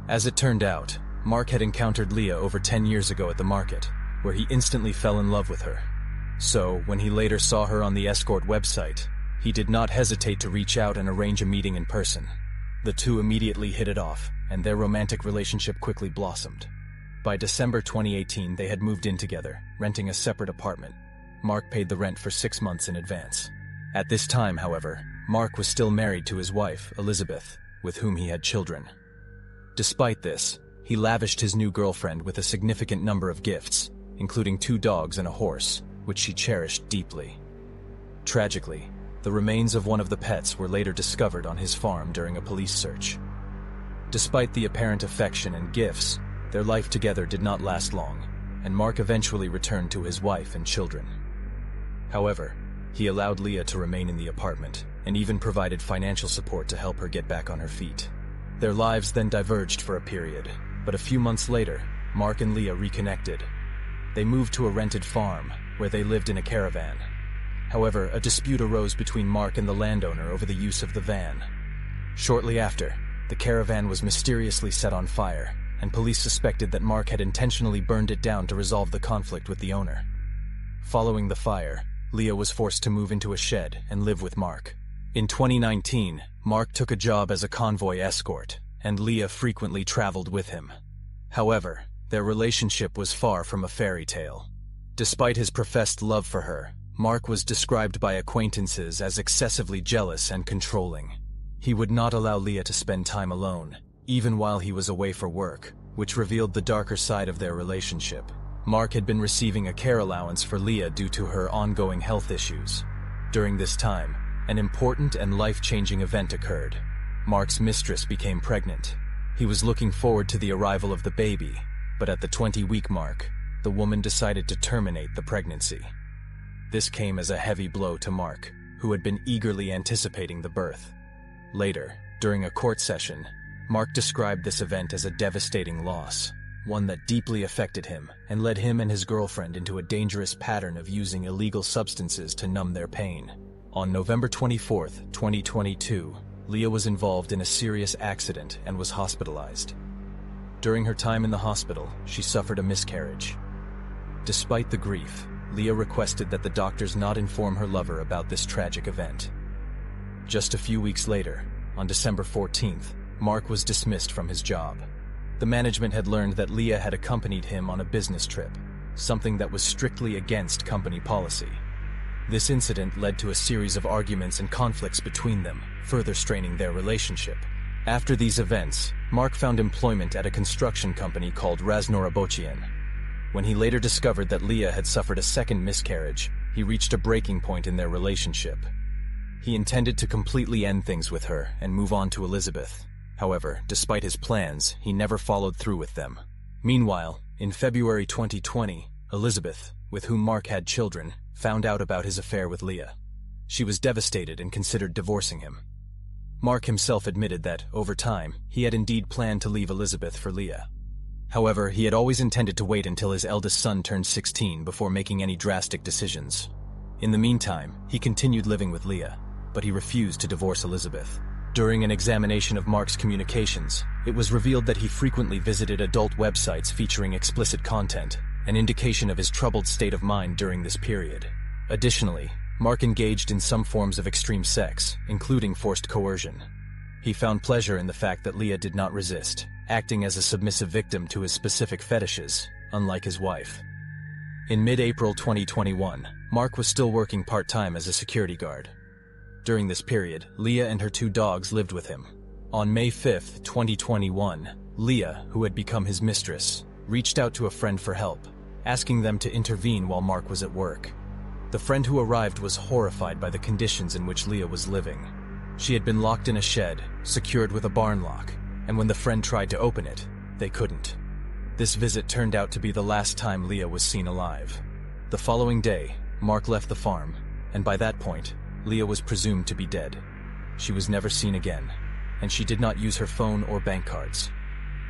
As it turned out, Mark had encountered Leah over 10 years ago at the market, where he instantly fell in love with her. So, when he later saw her on the escort website, he did not hesitate to reach out and arrange a meeting in person. The two immediately hit it off, and their romantic relationship quickly blossomed. By December 2018, they had moved in together, renting a separate apartment. Mark paid the rent for 6 months in advance. At this time, however, Mark was still married to his wife, Elizabeth, with whom he had children. Despite this, he lavished his new girlfriend with a significant number of gifts, including 2 dogs and a horse, which she cherished deeply. Tragically, the remains of one of the pets were later discovered on his farm during a police search. Despite the apparent affection and gifts, their life together did not last long, and Mark eventually returned to his wife and children. However, he allowed Leah to remain in the apartment, and even provided financial support to help her get back on her feet. Their lives then diverged for a period, but a few months later, Mark and Leah reconnected. They moved to a rented farm, where they lived in a caravan. However, a dispute arose between Mark and the landowner over the use of the van. Shortly after, the caravan was mysteriously set on fire, and police suspected that Mark had intentionally burned it down to resolve the conflict with the owner. Following the fire, Leah was forced to move into a shed and live with Mark. In 2019, Mark took a job as a convoy escort, and Leah frequently traveled with him. However, their relationship was far from a fairy tale. Despite his professed love for her, Mark was described by acquaintances as excessively jealous and controlling. He would not allow Leah to spend time alone, even while he was away for work, which revealed the darker side of their relationship. Mark had been receiving a care allowance for Leah due to her ongoing health issues. During this time, an important and life-changing event occurred. Mark's mistress became pregnant. He was looking forward to the arrival of the baby, but at the 20-week mark, the woman decided to terminate the pregnancy. This came as a heavy blow to Mark, who had been eagerly anticipating the birth. Later, during a court session, Mark described this event as a devastating loss, one that deeply affected him and led him and his girlfriend into a dangerous pattern of using illegal substances to numb their pain. On November 24, 2022, Leah was involved in a serious accident and was hospitalized. During her time in the hospital, she suffered a miscarriage. Despite the grief, Leah requested that the doctors not inform her lover about this tragic event. Just a few weeks later, on December 14th, Mark was dismissed from his job. The management had learned that Leah had accompanied him on a business trip, something that was strictly against company policy. This incident led to a series of arguments and conflicts between them, further straining their relationship. After these events, Mark found employment at a construction company called Raznorabochian. When he later discovered that Leah had suffered a second miscarriage, he reached a breaking point in their relationship. He intended to completely end things with her and move on to Elizabeth. However, despite his plans, he never followed through with them. Meanwhile, in February 2020, Elizabeth, with whom Mark had children, found out about his affair with Leah. She was devastated and considered divorcing him. Mark himself admitted that, over time, he had indeed planned to leave Elizabeth for Leah. However, he had always intended to wait until his eldest son turned 16 before making any drastic decisions. In the meantime, he continued living with Leah, but he refused to divorce Elizabeth. During an examination of Mark's communications, it was revealed that he frequently visited adult websites featuring explicit content, an indication of his troubled state of mind during this period. Additionally, Mark engaged in some forms of extreme sex, including forced coercion. He found pleasure in the fact that Leah did not resist, acting as a submissive victim to his specific fetishes, unlike his wife. In mid-April 2021, Mark was still working part-time as a security guard. During this period, Leah and her 2 dogs lived with him. On May 5, 2021, Leah, who had become his mistress, reached out to a friend for help, asking them to intervene while Mark was at work. The friend who arrived was horrified by the conditions in which Leah was living. She had been locked in a shed, secured with a barn lock, and when the friend tried to open it, they couldn't. This visit turned out to be the last time Leah was seen alive. The following day, Mark left the farm, and by that point, Leah was presumed to be dead. She was never seen again, and she did not use her phone or bank cards.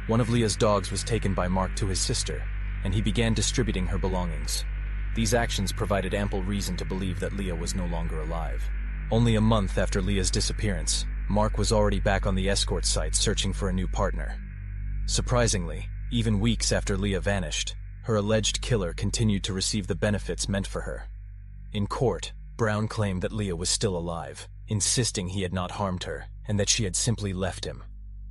One of Leah's dogs was taken by Mark to his sister, and he began distributing her belongings. These actions provided ample reason to believe that Leah was no longer alive. Only a month after Leah's disappearance, Mark was already back on the escort site searching for a new partner. Surprisingly, even weeks after Leah vanished, her alleged killer continued to receive the benefits meant for her. In court, Brown claimed that Leah was still alive, insisting he had not harmed her and that she had simply left him.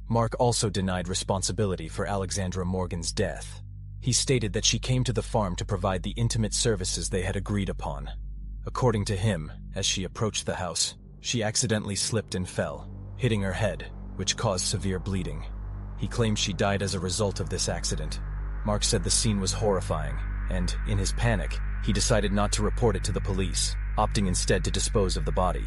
Mark also denied responsibility for Alexandra Morgan's death. He stated that she came to the farm to provide the intimate services they had agreed upon. According to him, as she approached the house, she accidentally slipped and fell, hitting her head, which caused severe bleeding. He claimed she died as a result of this accident. Mark said the scene was horrifying, and, in his panic, he decided not to report it to the police, opting instead to dispose of the body.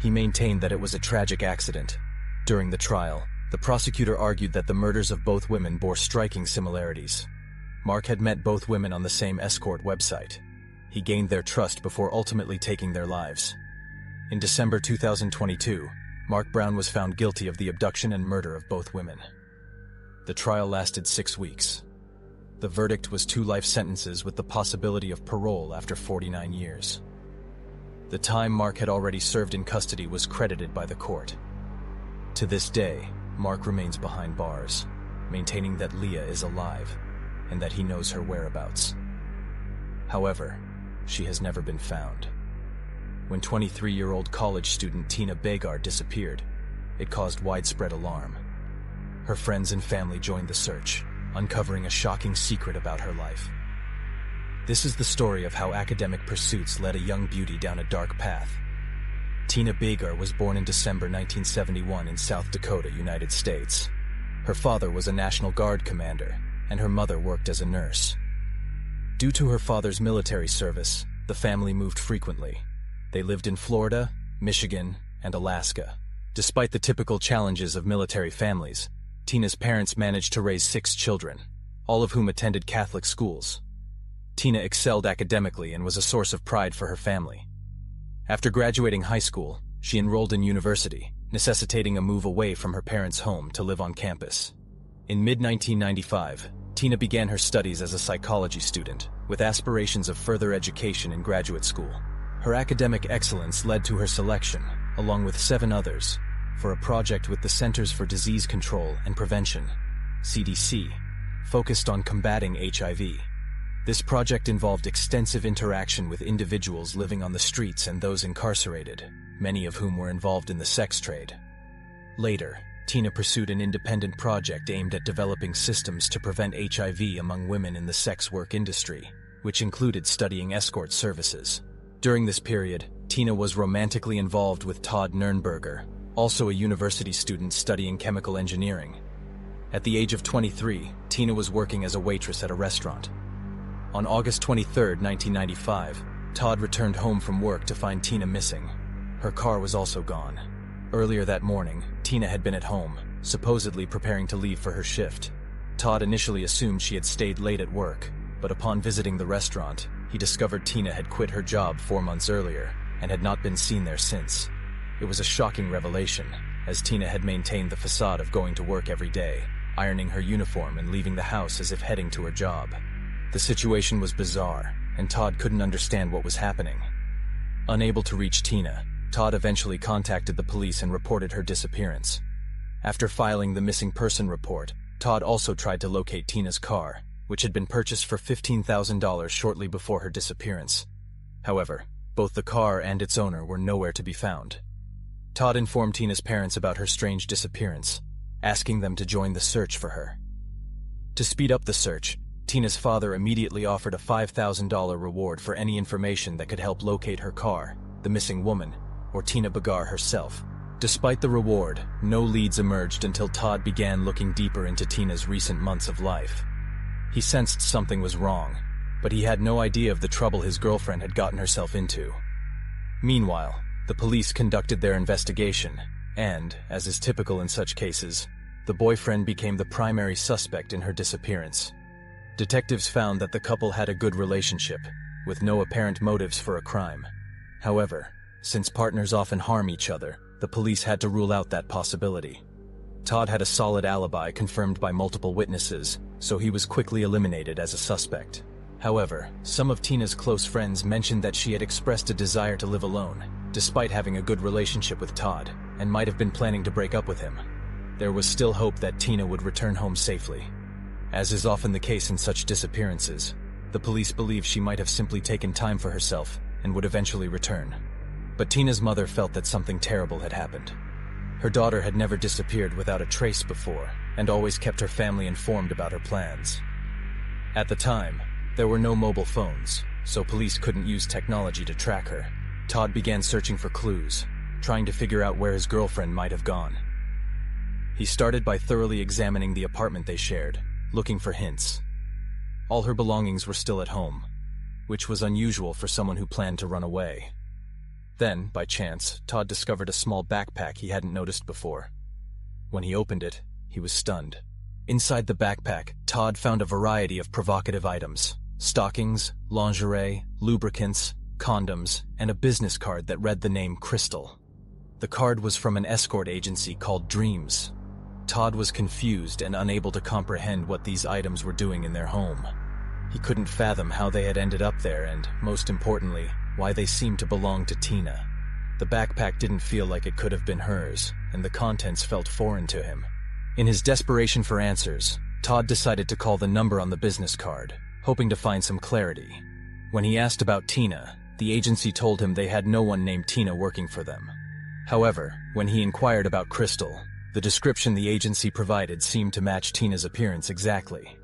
He maintained that it was a tragic accident. During the trial, the prosecutor argued that the murders of both women bore striking similarities. Mark had met both women on the same escort website. He gained their trust before ultimately taking their lives. In December 2022, Mark Brown was found guilty of the abduction and murder of both women. The trial lasted 6 weeks. The verdict was 2 life sentences with the possibility of parole after 49 years. The time Mark had already served in custody was credited by the court. To this day, Mark remains behind bars, maintaining that Leah is alive and that he knows her whereabouts. However, she has never been found. When 23-year-old college student Tina Bagar disappeared, it caused widespread alarm. Her friends and family joined the search, uncovering a shocking secret about her life. This is the story of how academic pursuits led a young beauty down a dark path. Tina Bagar was born in December 1971 in South Dakota, United States. Her father was a National Guard commander, and her mother worked as a nurse. Due to her father's military service, the family moved frequently. They lived in Florida, Michigan, and Alaska. Despite the typical challenges of military families, Tina's parents managed to raise 6 children, all of whom attended Catholic schools. Tina excelled academically and was a source of pride for her family. After graduating high school, she enrolled in university, necessitating a move away from her parents' home to live on campus. In mid-1995, Tina began her studies as a psychology student, with aspirations of further education in graduate school. Her academic excellence led to her selection, along with 7 others, for a project with the Centers for Disease Control and Prevention, CDC, focused on combating HIV. This project involved extensive interaction with individuals living on the streets and those incarcerated, many of whom were involved in the sex trade. Later, Tina pursued an independent project aimed at developing systems to prevent HIV among women in the sex work industry, which included studying escort services. During this period, Tina was romantically involved with Todd Nernberger, also a university student studying chemical engineering. At the age of 23, Tina was working as a waitress at a restaurant. On August 23, 1995, Todd returned home from work to find Tina missing. Her car was also gone. Earlier that morning, Tina had been at home, supposedly preparing to leave for her shift. Todd initially assumed she had stayed late at work, but upon visiting the restaurant, he discovered Tina had quit her job 4 months earlier and had not been seen there since. It was a shocking revelation, as Tina had maintained the facade of going to work every day, ironing her uniform and leaving the house as if heading to her job. The situation was bizarre, and Todd couldn't understand what was happening. Unable to reach Tina, Todd eventually contacted the police and reported her disappearance. After filing the missing person report, Todd also tried to locate Tina's car, which had been purchased for $15,000 shortly before her disappearance. However, both the car and its owner were nowhere to be found. Todd informed Tina's parents about her strange disappearance, asking them to join the search for her. To speed up the search, Tina's father immediately offered a $5,000 reward for any information that could help locate her car, the missing woman, or Tina Bagar herself. Despite the reward, no leads emerged until Todd began looking deeper into Tina's recent months of life. He sensed something was wrong, but he had no idea of the trouble his girlfriend had gotten herself into. Meanwhile, the police conducted their investigation, and, as is typical in such cases, the boyfriend became the primary suspect in her disappearance. Detectives found that the couple had a good relationship, with no apparent motives for a crime. However, since partners often harm each other, the police had to rule out that possibility. Todd had a solid alibi confirmed by multiple witnesses, so he was quickly eliminated as a suspect. However, some of Tina's close friends mentioned that she had expressed a desire to live alone, despite having a good relationship with Todd, and might have been planning to break up with him. There was still hope that Tina would return home safely. As is often the case in such disappearances, the police believed she might have simply taken time for herself and would eventually return. But Tina's mother felt that something terrible had happened. Her daughter had never disappeared without a trace before, and always kept her family informed about her plans. At the time, there were no mobile phones, so police couldn't use technology to track her. Todd began searching for clues, trying to figure out where his girlfriend might have gone. He started by thoroughly examining the apartment they shared, looking for hints. All her belongings were still at home, which was unusual for someone who planned to run away. Then, by chance, Todd discovered a small backpack he hadn't noticed before. When he opened it, he was stunned. Inside the backpack, Todd found a variety of provocative items: stockings, lingerie, lubricants, condoms, and a business card that read the name Crystal. The card was from an escort agency called Dreams. Todd was confused and unable to comprehend what these items were doing in their home. He couldn't fathom how they had ended up there and, most importantly, why they seemed to belong to Tina. The backpack didn't feel like it could have been hers, and the contents felt foreign to him. In his desperation for answers, Todd decided to call the number on the business card, hoping to find some clarity. When he asked about Tina, the agency told him they had no one named Tina working for them. However, when he inquired about Crystal, the description the agency provided seemed to match Tina's appearance exactly.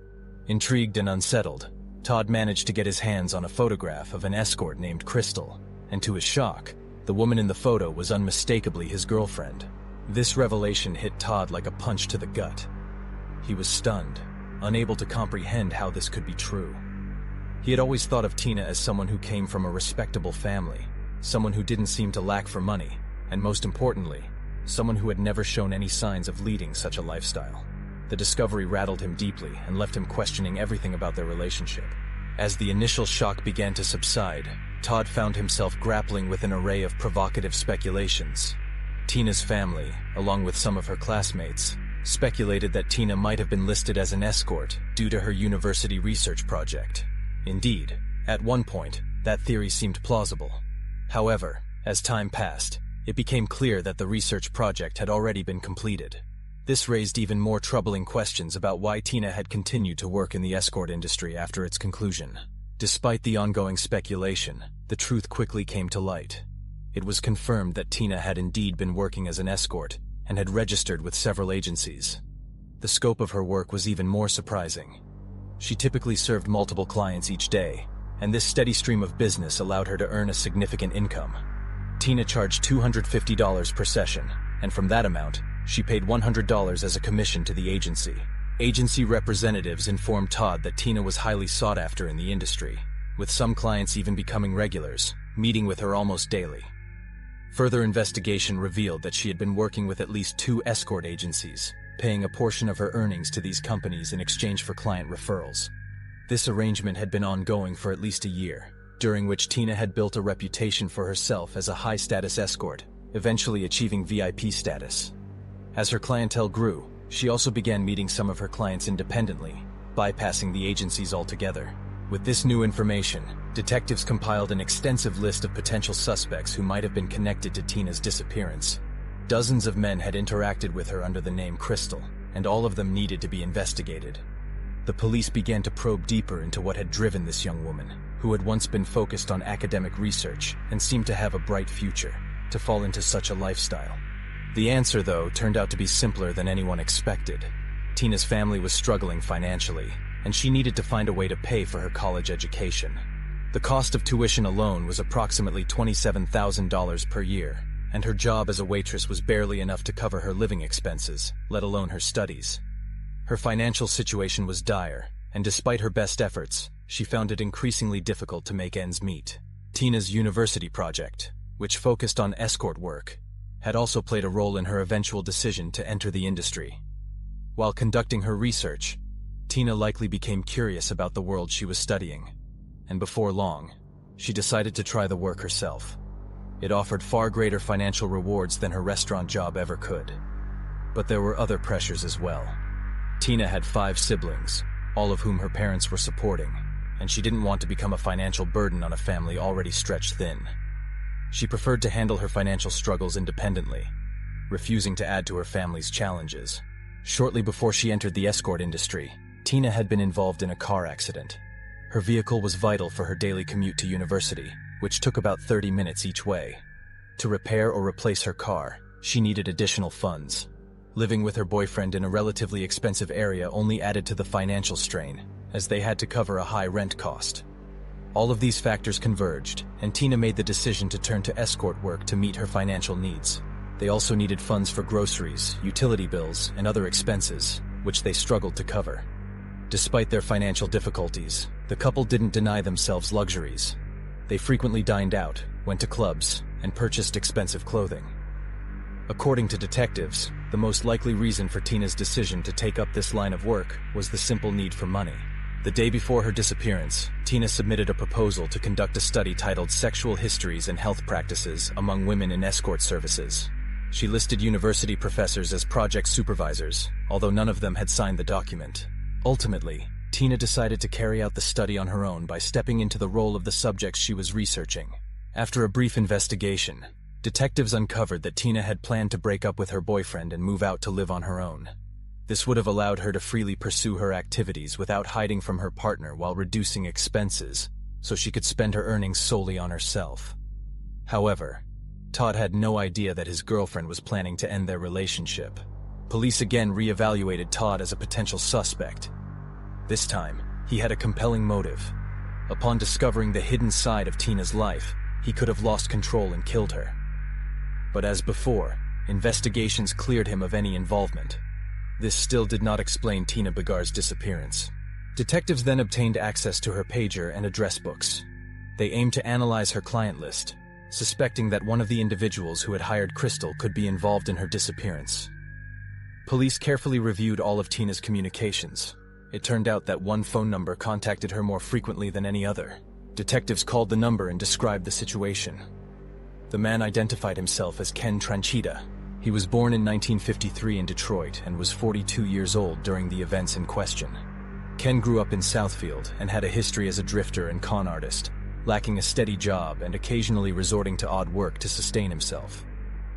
Intrigued and unsettled, Todd managed to get his hands on a photograph of an escort named Crystal, and to his shock, the woman in the photo was unmistakably his girlfriend. This revelation hit Todd like a punch to the gut. He was stunned, unable to comprehend how this could be true. He had always thought of Tina as someone who came from a respectable family, someone who didn't seem to lack for money, and most importantly, someone who had never shown any signs of leading such a lifestyle. The discovery rattled him deeply and left him questioning everything about their relationship. As the initial shock began to subside, Todd found himself grappling with an array of provocative speculations. Tina's family, along with some of her classmates, speculated that Tina might have been listed as an escort due to her university research project. Indeed, at one point, that theory seemed plausible. However, as time passed, it became clear that the research project had already been completed. This raised even more troubling questions about why Tina had continued to work in the escort industry after its conclusion. Despite the ongoing speculation, the truth quickly came to light. It was confirmed that Tina had indeed been working as an escort and had registered with several agencies. The scope of her work was even more surprising. She typically served multiple clients each day, and this steady stream of business allowed her to earn a significant income. Tina charged $250 per session, and from that amount, she paid $100 as a commission to the agency. Agency representatives informed Todd that Tina was highly sought after in the industry, with some clients even becoming regulars, meeting with her almost daily. Further investigation revealed that she had been working with at least 2 escort agencies, paying a portion of her earnings to these companies in exchange for client referrals. This arrangement had been ongoing for at least a year, during which Tina had built a reputation for herself as a high-status escort, eventually achieving VIP status. As her clientele grew, she also began meeting some of her clients independently, bypassing the agencies altogether. With this new information, detectives compiled an extensive list of potential suspects who might have been connected to Tina's disappearance. Dozens of men had interacted with her under the name Crystal, and all of them needed to be investigated. The police began to probe deeper into what had driven this young woman, who had once been focused on academic research and seemed to have a bright future, to fall into such a lifestyle. The answer, though, turned out to be simpler than anyone expected. Tina's family was struggling financially, and she needed to find a way to pay for her college education. The cost of tuition alone was approximately $27,000 per year, and her job as a waitress was barely enough to cover her living expenses, let alone her studies. Her financial situation was dire, and despite her best efforts, she found it increasingly difficult to make ends meet. Tina's university project, which focused on escort work, had also played a role in her eventual decision to enter the industry. While conducting her research, Tina likely became curious about the world she was studying, and before long, she decided to try the work herself. It offered far greater financial rewards than her restaurant job ever could. But there were other pressures as well. Tina had 5 siblings, all of whom her parents were supporting, and she didn't want to become a financial burden on a family already stretched thin. She preferred to handle her financial struggles independently, refusing to add to her family's challenges. Shortly before she entered the escort industry, Tina had been involved in a car accident. Her vehicle was vital for her daily commute to university, which took about 30 minutes each way. To repair or replace her car, she needed additional funds. Living with her boyfriend in a relatively expensive area only added to the financial strain, as they had to cover a high rent cost. All of these factors converged, and Tina made the decision to turn to escort work to meet her financial needs. They also needed funds for groceries, utility bills, and other expenses, which they struggled to cover. Despite their financial difficulties, the couple didn't deny themselves luxuries. They frequently dined out, went to clubs, and purchased expensive clothing. According to detectives, the most likely reason for Tina's decision to take up this line of work was the simple need for money. The day before her disappearance, Tina submitted a proposal to conduct a study titled Sexual Histories and Health Practices Among Women in Escort Services. She listed university professors as project supervisors, although none of them had signed the document. Ultimately, Tina decided to carry out the study on her own by stepping into the role of the subjects she was researching. After a brief investigation, detectives uncovered that Tina had planned to break up with her boyfriend and move out to live on her own. This would have allowed her to freely pursue her activities without hiding from her partner while reducing expenses, so she could spend her earnings solely on herself. However, Todd had no idea that his girlfriend was planning to end their relationship. Police again re-evaluated Todd as a potential suspect. This time, he had a compelling motive. Upon discovering the hidden side of Tina's life, he could have lost control and killed her. But as before, investigations cleared him of any involvement. This still did not explain Tina Begar's disappearance. Detectives then obtained access to her pager and address books. They aimed to analyze her client list, suspecting that one of the individuals who had hired Crystal could be involved in her disappearance. Police carefully reviewed all of Tina's communications. It turned out that one phone number contacted her more frequently than any other. Detectives called the number and described the situation. The man identified himself as Ken Tranchita. He was born in 1953 in Detroit and was 42 years old during the events in question. Ken grew up in Southfield and had a history as a drifter and con artist, lacking a steady job and occasionally resorting to odd work to sustain himself.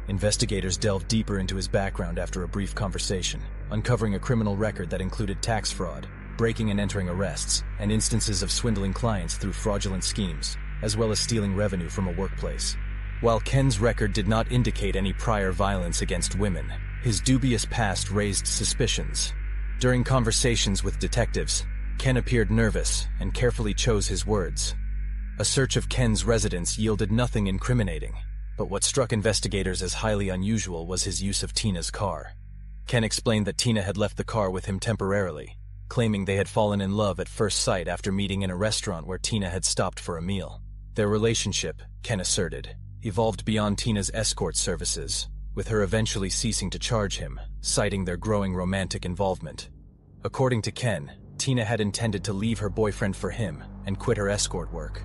Investigators delved deeper into his background after a brief conversation, uncovering a criminal record that included tax fraud, breaking and entering arrests, and instances of swindling clients through fraudulent schemes, as well as stealing revenue from a workplace. While Ken's record did not indicate any prior violence against women, his dubious past raised suspicions. During conversations with detectives, Ken appeared nervous and carefully chose his words. A search of Ken's residence yielded nothing incriminating, but what struck investigators as highly unusual was his use of Tina's car. Ken explained that Tina had left the car with him temporarily, claiming they had fallen in love at first sight after meeting in a restaurant where Tina had stopped for a meal. Their relationship, Ken asserted, evolved beyond Tina's escort services, with her eventually ceasing to charge him, citing their growing romantic involvement. According to Ken, Tina had intended to leave her boyfriend for him and quit her escort work.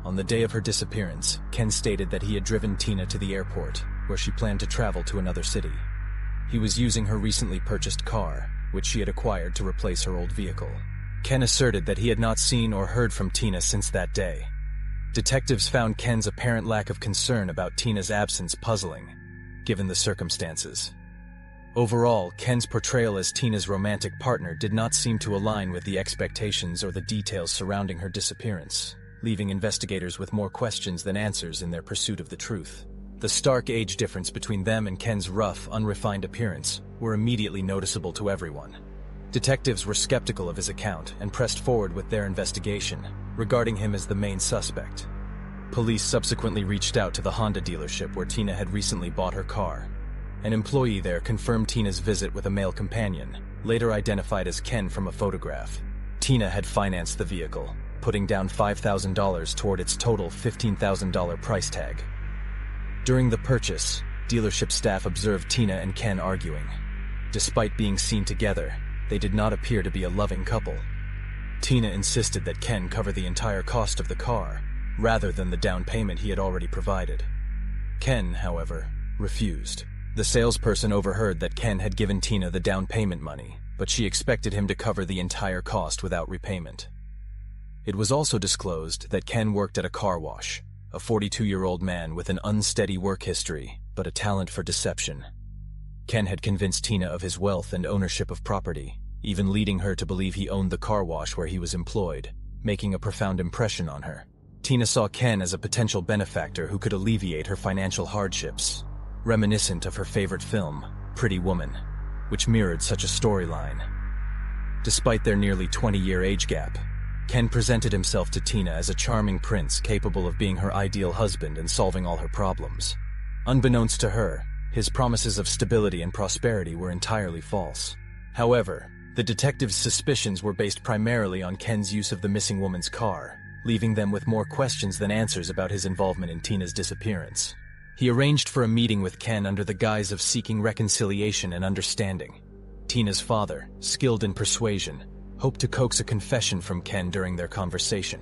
On the day of her disappearance, Ken stated that he had driven Tina to the airport, where she planned to travel to another city. He was using her recently purchased car, which she had acquired to replace her old vehicle. Ken asserted that he had not seen or heard from Tina since that day. Detectives found Ken's apparent lack of concern about Tina's absence puzzling, given the circumstances. Overall, Ken's portrayal as Tina's romantic partner did not seem to align with the expectations or the details surrounding her disappearance, leaving investigators with more questions than answers in their pursuit of the truth. The stark age difference between them and Ken's rough, unrefined appearance were immediately noticeable to everyone. Detectives were skeptical of his account and pressed forward with their investigation, regarding him as the main suspect. Police subsequently reached out to the Honda dealership where Tina had recently bought her car. An employee there confirmed Tina's visit with a male companion, later identified as Ken from a photograph. Tina had financed the vehicle, putting down $5,000 toward its total $15,000 price tag. During the purchase, dealership staff observed Tina and Ken arguing. Despite being seen together, they did not appear to be a loving couple. Tina insisted that Ken cover the entire cost of the car, rather than the down payment he had already provided. Ken, however, refused. The salesperson overheard that Ken had given Tina the down payment money, but she expected him to cover the entire cost without repayment. It was also disclosed that Ken worked at a car wash, a 42-year-old man with an unsteady work history, but a talent for deception. Ken had convinced Tina of his wealth and ownership of property, even leading her to believe he owned the car wash where he was employed, making a profound impression on her. Tina saw Ken as a potential benefactor who could alleviate her financial hardships, reminiscent of her favorite film, Pretty Woman, which mirrored such a storyline. Despite their nearly 20-year age gap, Ken presented himself to Tina as a charming prince capable of being her ideal husband and solving all her problems. Unbeknownst to her, his promises of stability and prosperity were entirely false. However, the detective's suspicions were based primarily on Ken's use of the missing woman's car, leaving them with more questions than answers about his involvement in Tina's disappearance. He arranged for a meeting with Ken under the guise of seeking reconciliation and understanding. Tina's father, skilled in persuasion, hoped to coax a confession from Ken during their conversation.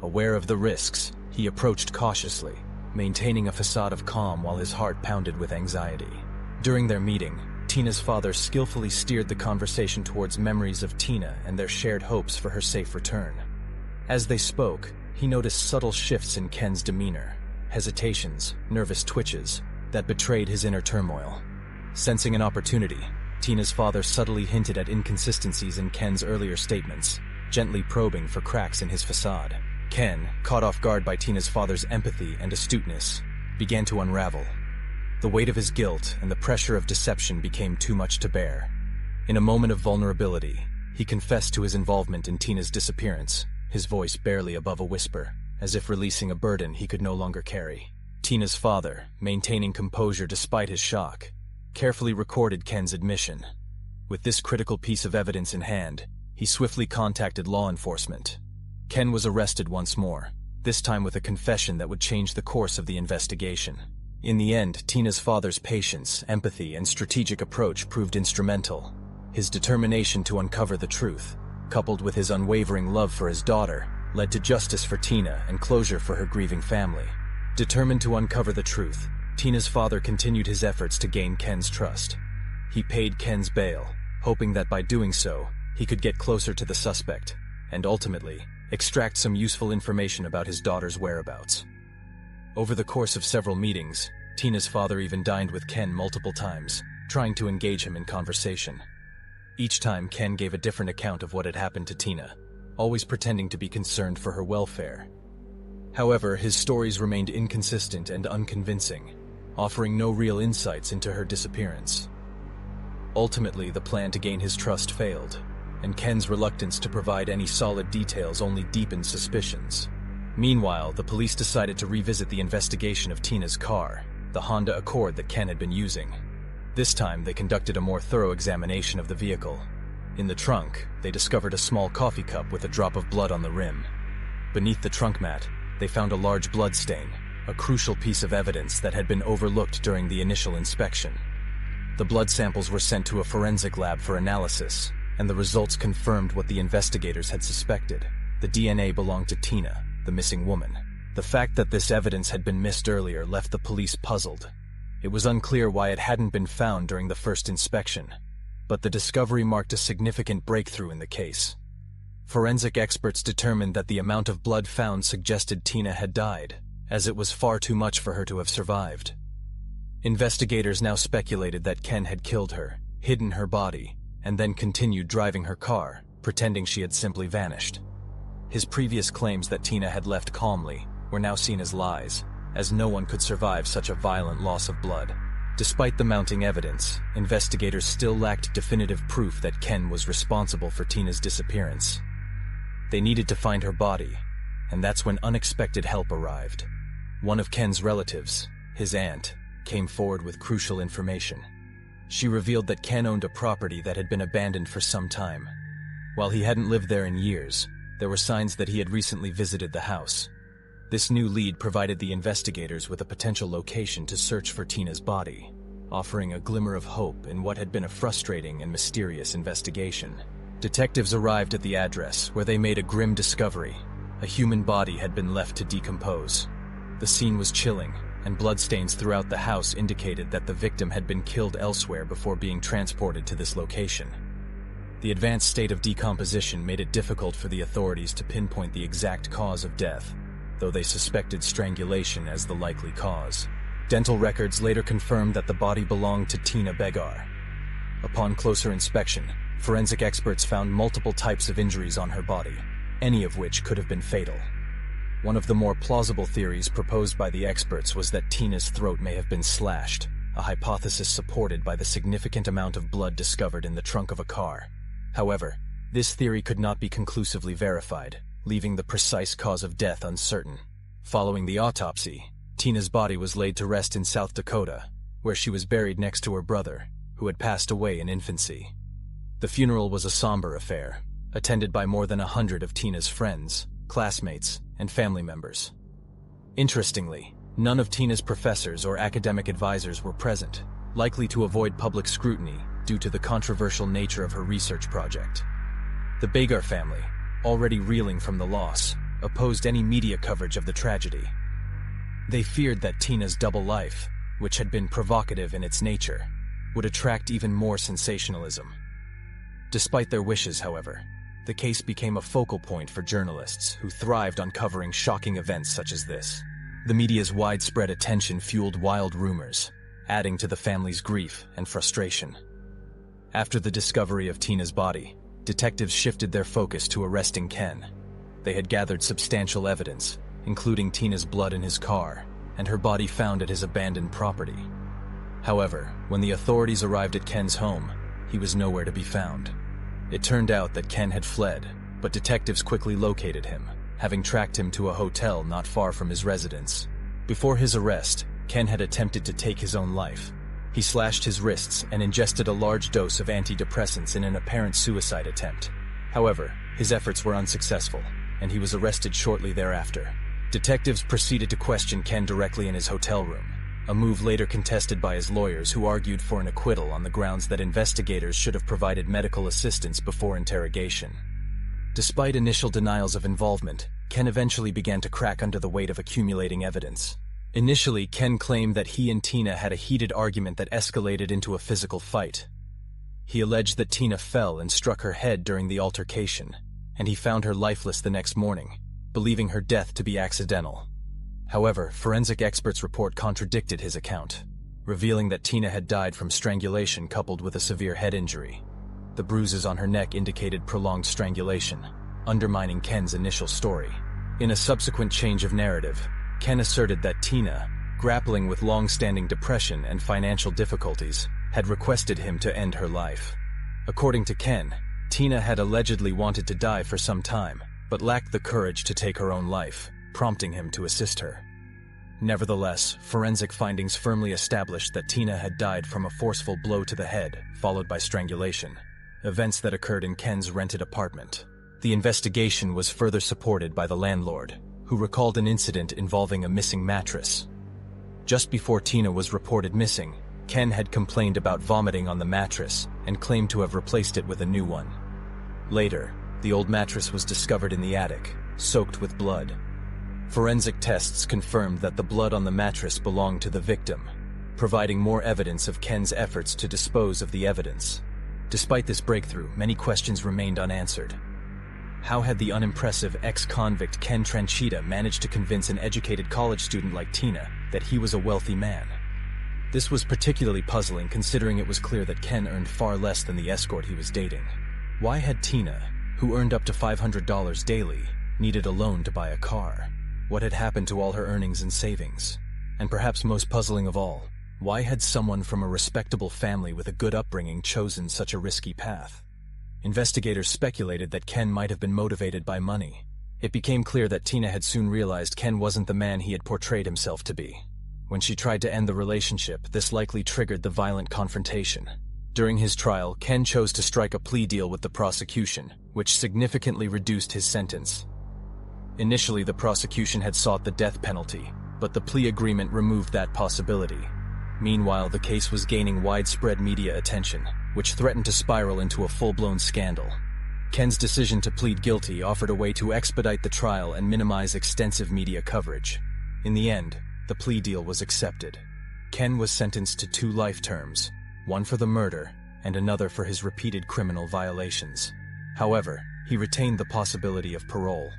Aware of the risks, he approached cautiously, maintaining a facade of calm while his heart pounded with anxiety. During their meeting, Tina's father skillfully steered the conversation towards memories of Tina and their shared hopes for her safe return. As they spoke, he noticed subtle shifts in Ken's demeanor, hesitations, nervous twitches, that betrayed his inner turmoil. Sensing an opportunity, Tina's father subtly hinted at inconsistencies in Ken's earlier statements, gently probing for cracks in his facade. Ken, caught off guard by Tina's father's empathy and astuteness, began to unravel. The weight of his guilt and the pressure of deception became too much to bear. In a moment of vulnerability, he confessed to his involvement in Tina's disappearance, his voice barely above a whisper, as if releasing a burden he could no longer carry. Tina's father, maintaining composure despite his shock, carefully recorded Ken's admission. With this critical piece of evidence in hand, he swiftly contacted law enforcement. Ken was arrested once more, this time with a confession that would change the course of the investigation. In the end, Tina's father's patience, empathy, and strategic approach proved instrumental. His determination to uncover the truth, coupled with his unwavering love for his daughter, led to justice for Tina and closure for her grieving family. Determined to uncover the truth, Tina's father continued his efforts to gain Ken's trust. He paid Ken's bail, hoping that by doing so, he could get closer to the suspect, and ultimately, extract some useful information about his daughter's whereabouts. Over the course of several meetings, Tina's father even dined with Ken multiple times, trying to engage him in conversation. Each time, Ken gave a different account of what had happened to Tina, always pretending to be concerned for her welfare. However, his stories remained inconsistent and unconvincing, offering no real insights into her disappearance. Ultimately, the plan to gain his trust failed, and Ken's reluctance to provide any solid details only deepened suspicions. Meanwhile, the police decided to revisit the investigation of Tina's car, the Honda Accord that Ken had been using. This time, they conducted a more thorough examination of the vehicle. In the trunk, they discovered a small coffee cup with a drop of blood on the rim. Beneath the trunk mat, they found a large blood stain, a crucial piece of evidence that had been overlooked during the initial inspection. The blood samples were sent to a forensic lab for analysis, and the results confirmed what the investigators had suspected. The DNA belonged to Tina, the missing woman. The fact that this evidence had been missed earlier left the police puzzled. It was unclear why it hadn't been found during the first inspection, but the discovery marked a significant breakthrough in the case. Forensic experts determined that the amount of blood found suggested Tina had died, as it was far too much for her to have survived. Investigators now speculated that Ken had killed her, hidden her body, and then continued driving her car, pretending she had simply vanished. His previous claims that Tina had left calmly were now seen as lies, as no one could survive such a violent loss of blood. Despite the mounting evidence, investigators still lacked definitive proof that Ken was responsible for Tina's disappearance. They needed to find her body, and that's when unexpected help arrived. One of Ken's relatives, his aunt, came forward with crucial information. She revealed that Ken owned a property that had been abandoned for some time. While he hadn't lived there in years, there were signs that he had recently visited the house. This new lead provided the investigators with a potential location to search for Tina's body, offering a glimmer of hope in what had been a frustrating and mysterious investigation. Detectives arrived at the address, where they made a grim discovery. A human body had been left to decompose. The scene was chilling, and bloodstains throughout the house indicated that the victim had been killed elsewhere before being transported to this location. The advanced state of decomposition made it difficult for the authorities to pinpoint the exact cause of death, though they suspected strangulation as the likely cause. Dental records later confirmed that the body belonged to Tina Begar. Upon closer inspection, forensic experts found multiple types of injuries on her body, any of which could have been fatal. One of the more plausible theories proposed by the experts was that Tina's throat may have been slashed, a hypothesis supported by the significant amount of blood discovered in the trunk of a car. However, this theory could not be conclusively verified, leaving the precise cause of death uncertain. Following the autopsy, Tina's body was laid to rest in South Dakota, where she was buried next to her brother, who had passed away in infancy. The funeral was a somber affair, attended by more than 100 of Tina's friends, classmates, and family members. Interestingly, none of Tina's professors or academic advisors were present, likely to avoid public scrutiny due to the controversial nature of her research project. The Begar family, already reeling from the loss, opposed any media coverage of the tragedy. They feared that Tina's double life, which had been provocative in its nature, would attract even more sensationalism. Despite their wishes, however, the case became a focal point for journalists who thrived on covering shocking events such as this. The media's widespread attention fueled wild rumors, adding to the family's grief and frustration. After the discovery of Tina's body, detectives shifted their focus to arresting Ken. They had gathered substantial evidence, including Tina's blood in his car and her body found at his abandoned property. However, when the authorities arrived at Ken's home, he was nowhere to be found. It turned out that Ken had fled, but detectives quickly located him, having tracked him to a hotel not far from his residence. Before his arrest, Ken had attempted to take his own life. He slashed his wrists and ingested a large dose of antidepressants in an apparent suicide attempt. However, his efforts were unsuccessful, and he was arrested shortly thereafter. Detectives proceeded to question Ken directly in his hotel room, a move later contested by his lawyers who argued for an acquittal on the grounds that investigators should have provided medical assistance before interrogation. Despite initial denials of involvement, Ken eventually began to crack under the weight of accumulating evidence. Initially, Ken claimed that he and Tina had a heated argument that escalated into a physical fight. He alleged that Tina fell and struck her head during the altercation, and he found her lifeless the next morning, believing her death to be accidental. However, forensic experts' report contradicted his account, revealing that Tina had died from strangulation coupled with a severe head injury. The bruises on her neck indicated prolonged strangulation, undermining Ken's initial story. In a subsequent change of narrative, Ken asserted that Tina, grappling with long-standing depression and financial difficulties, had requested him to end her life. According to Ken, Tina had allegedly wanted to die for some time, but lacked the courage to take her own life, prompting him to assist her. Nevertheless, forensic findings firmly established that Tina had died from a forceful blow to the head, followed by strangulation, events that occurred in Ken's rented apartment. The investigation was further supported by the landlord, who recalled an incident involving a missing mattress. Just before Tina was reported missing, Ken had complained about vomiting on the mattress and claimed to have replaced it with a new one. Later, the old mattress was discovered in the attic, soaked with blood. Forensic tests confirmed that the blood on the mattress belonged to the victim, providing more evidence of Ken's efforts to dispose of the evidence. Despite this breakthrough, many questions remained unanswered. How had the unimpressive ex-convict Ken Tranchita managed to convince an educated college student like Tina that he was a wealthy man? This was particularly puzzling considering it was clear that Ken earned far less than the escort he was dating. Why had Tina, who earned up to $500 daily, needed a loan to buy a car? What had happened to all her earnings and savings? And perhaps most puzzling of all, why had someone from a respectable family with a good upbringing chosen such a risky path? Investigators speculated that Ken might have been motivated by money. It became clear that Tina had soon realized Ken wasn't the man he had portrayed himself to be. When she tried to end the relationship, this likely triggered the violent confrontation. During his trial, Ken chose to strike a plea deal with the prosecution, which significantly reduced his sentence. Initially, the prosecution had sought the death penalty, but the plea agreement removed that possibility. Meanwhile, the case was gaining widespread media attention, which threatened to spiral into a full-blown scandal. Ken's decision to plead guilty offered a way to expedite the trial and minimize extensive media coverage. In the end, the plea deal was accepted. Ken was sentenced to 2 life terms, one for the murder and another for his repeated criminal violations. However, he retained the possibility of parole.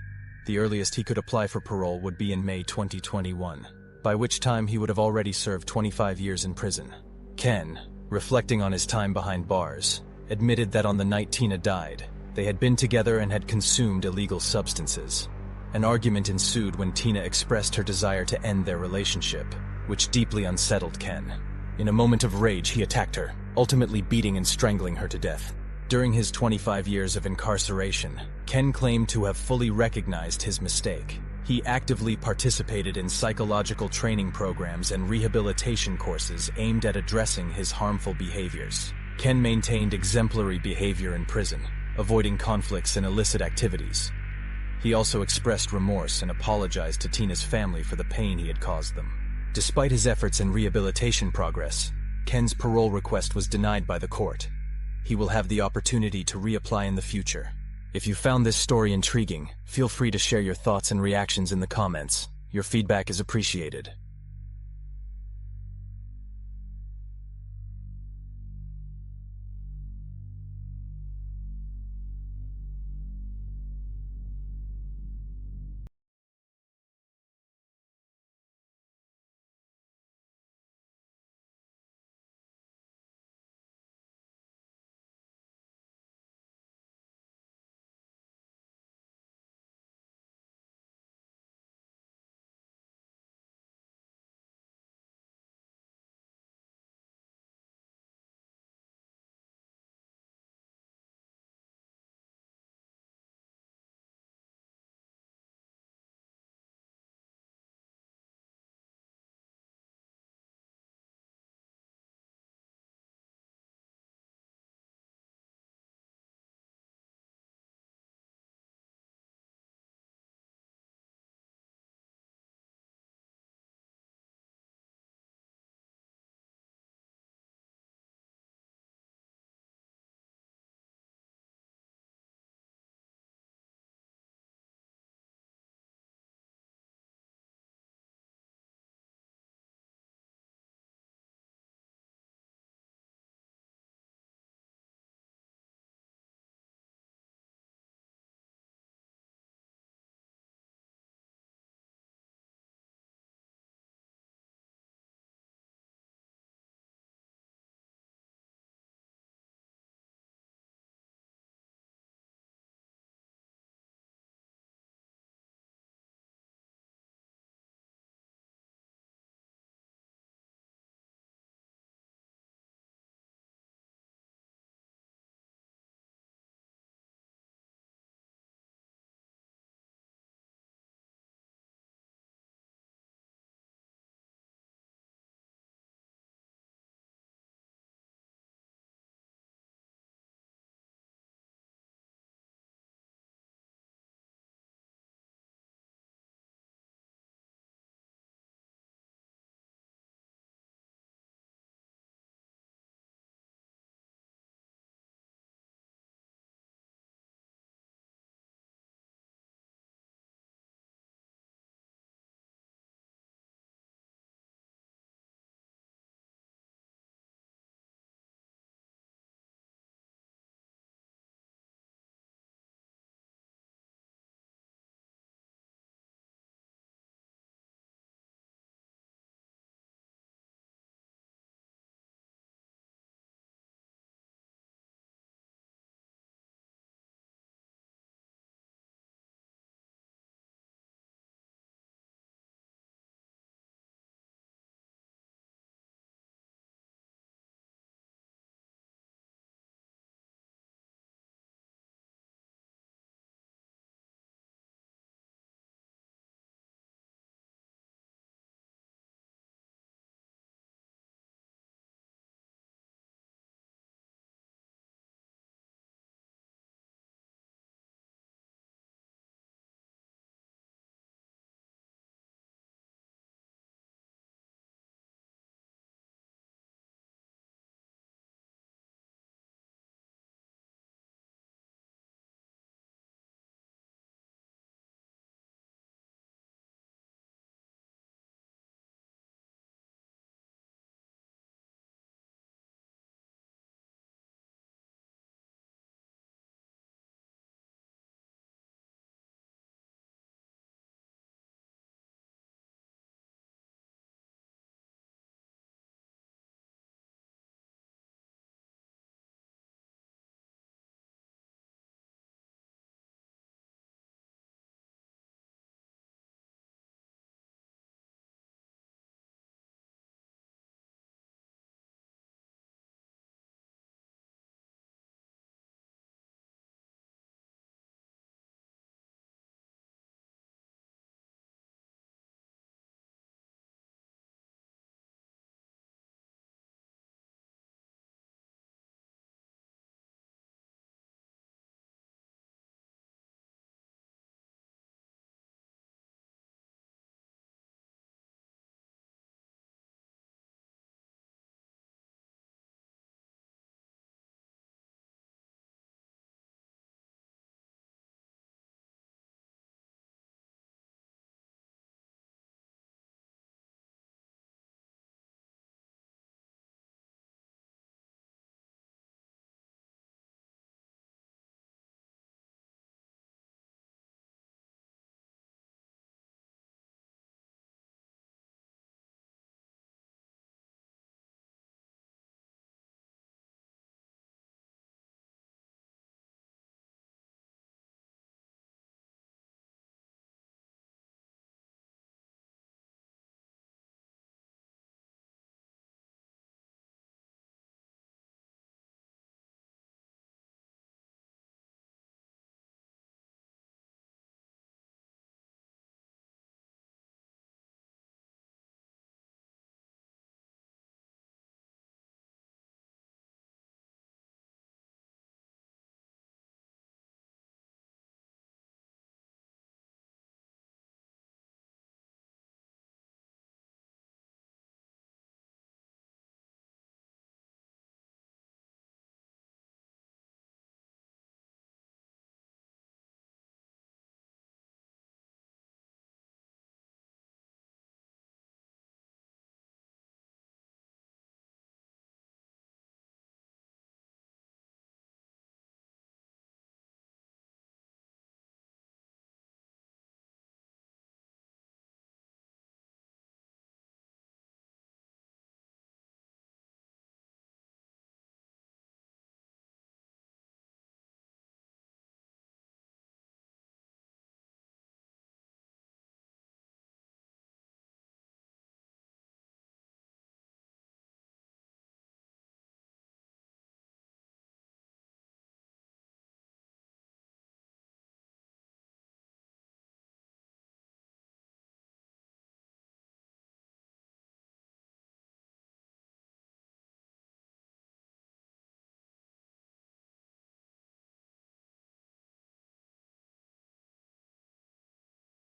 The earliest he could apply for parole would be in May 2021, by which time he would have already served 25 years in prison. Ken, reflecting on his time behind bars, admitted that on the night Tina died, they had been together and had consumed illegal substances. An argument ensued when Tina expressed her desire to end their relationship, which deeply unsettled Ken. In a moment of rage, he attacked her, ultimately beating and strangling her to death. During his 25 years of incarceration, Ken claimed to have fully recognized his mistake. He actively participated in psychological training programs and rehabilitation courses aimed at addressing his harmful behaviors. Ken maintained exemplary behavior in prison, avoiding conflicts and illicit activities. He also expressed remorse and apologized to Tina's family for the pain he had caused them. Despite his efforts and rehabilitation progress, Ken's parole request was denied by the court. He will have the opportunity to reapply in the future. If you found this story intriguing, feel free to share your thoughts and reactions in the comments. Your feedback is appreciated.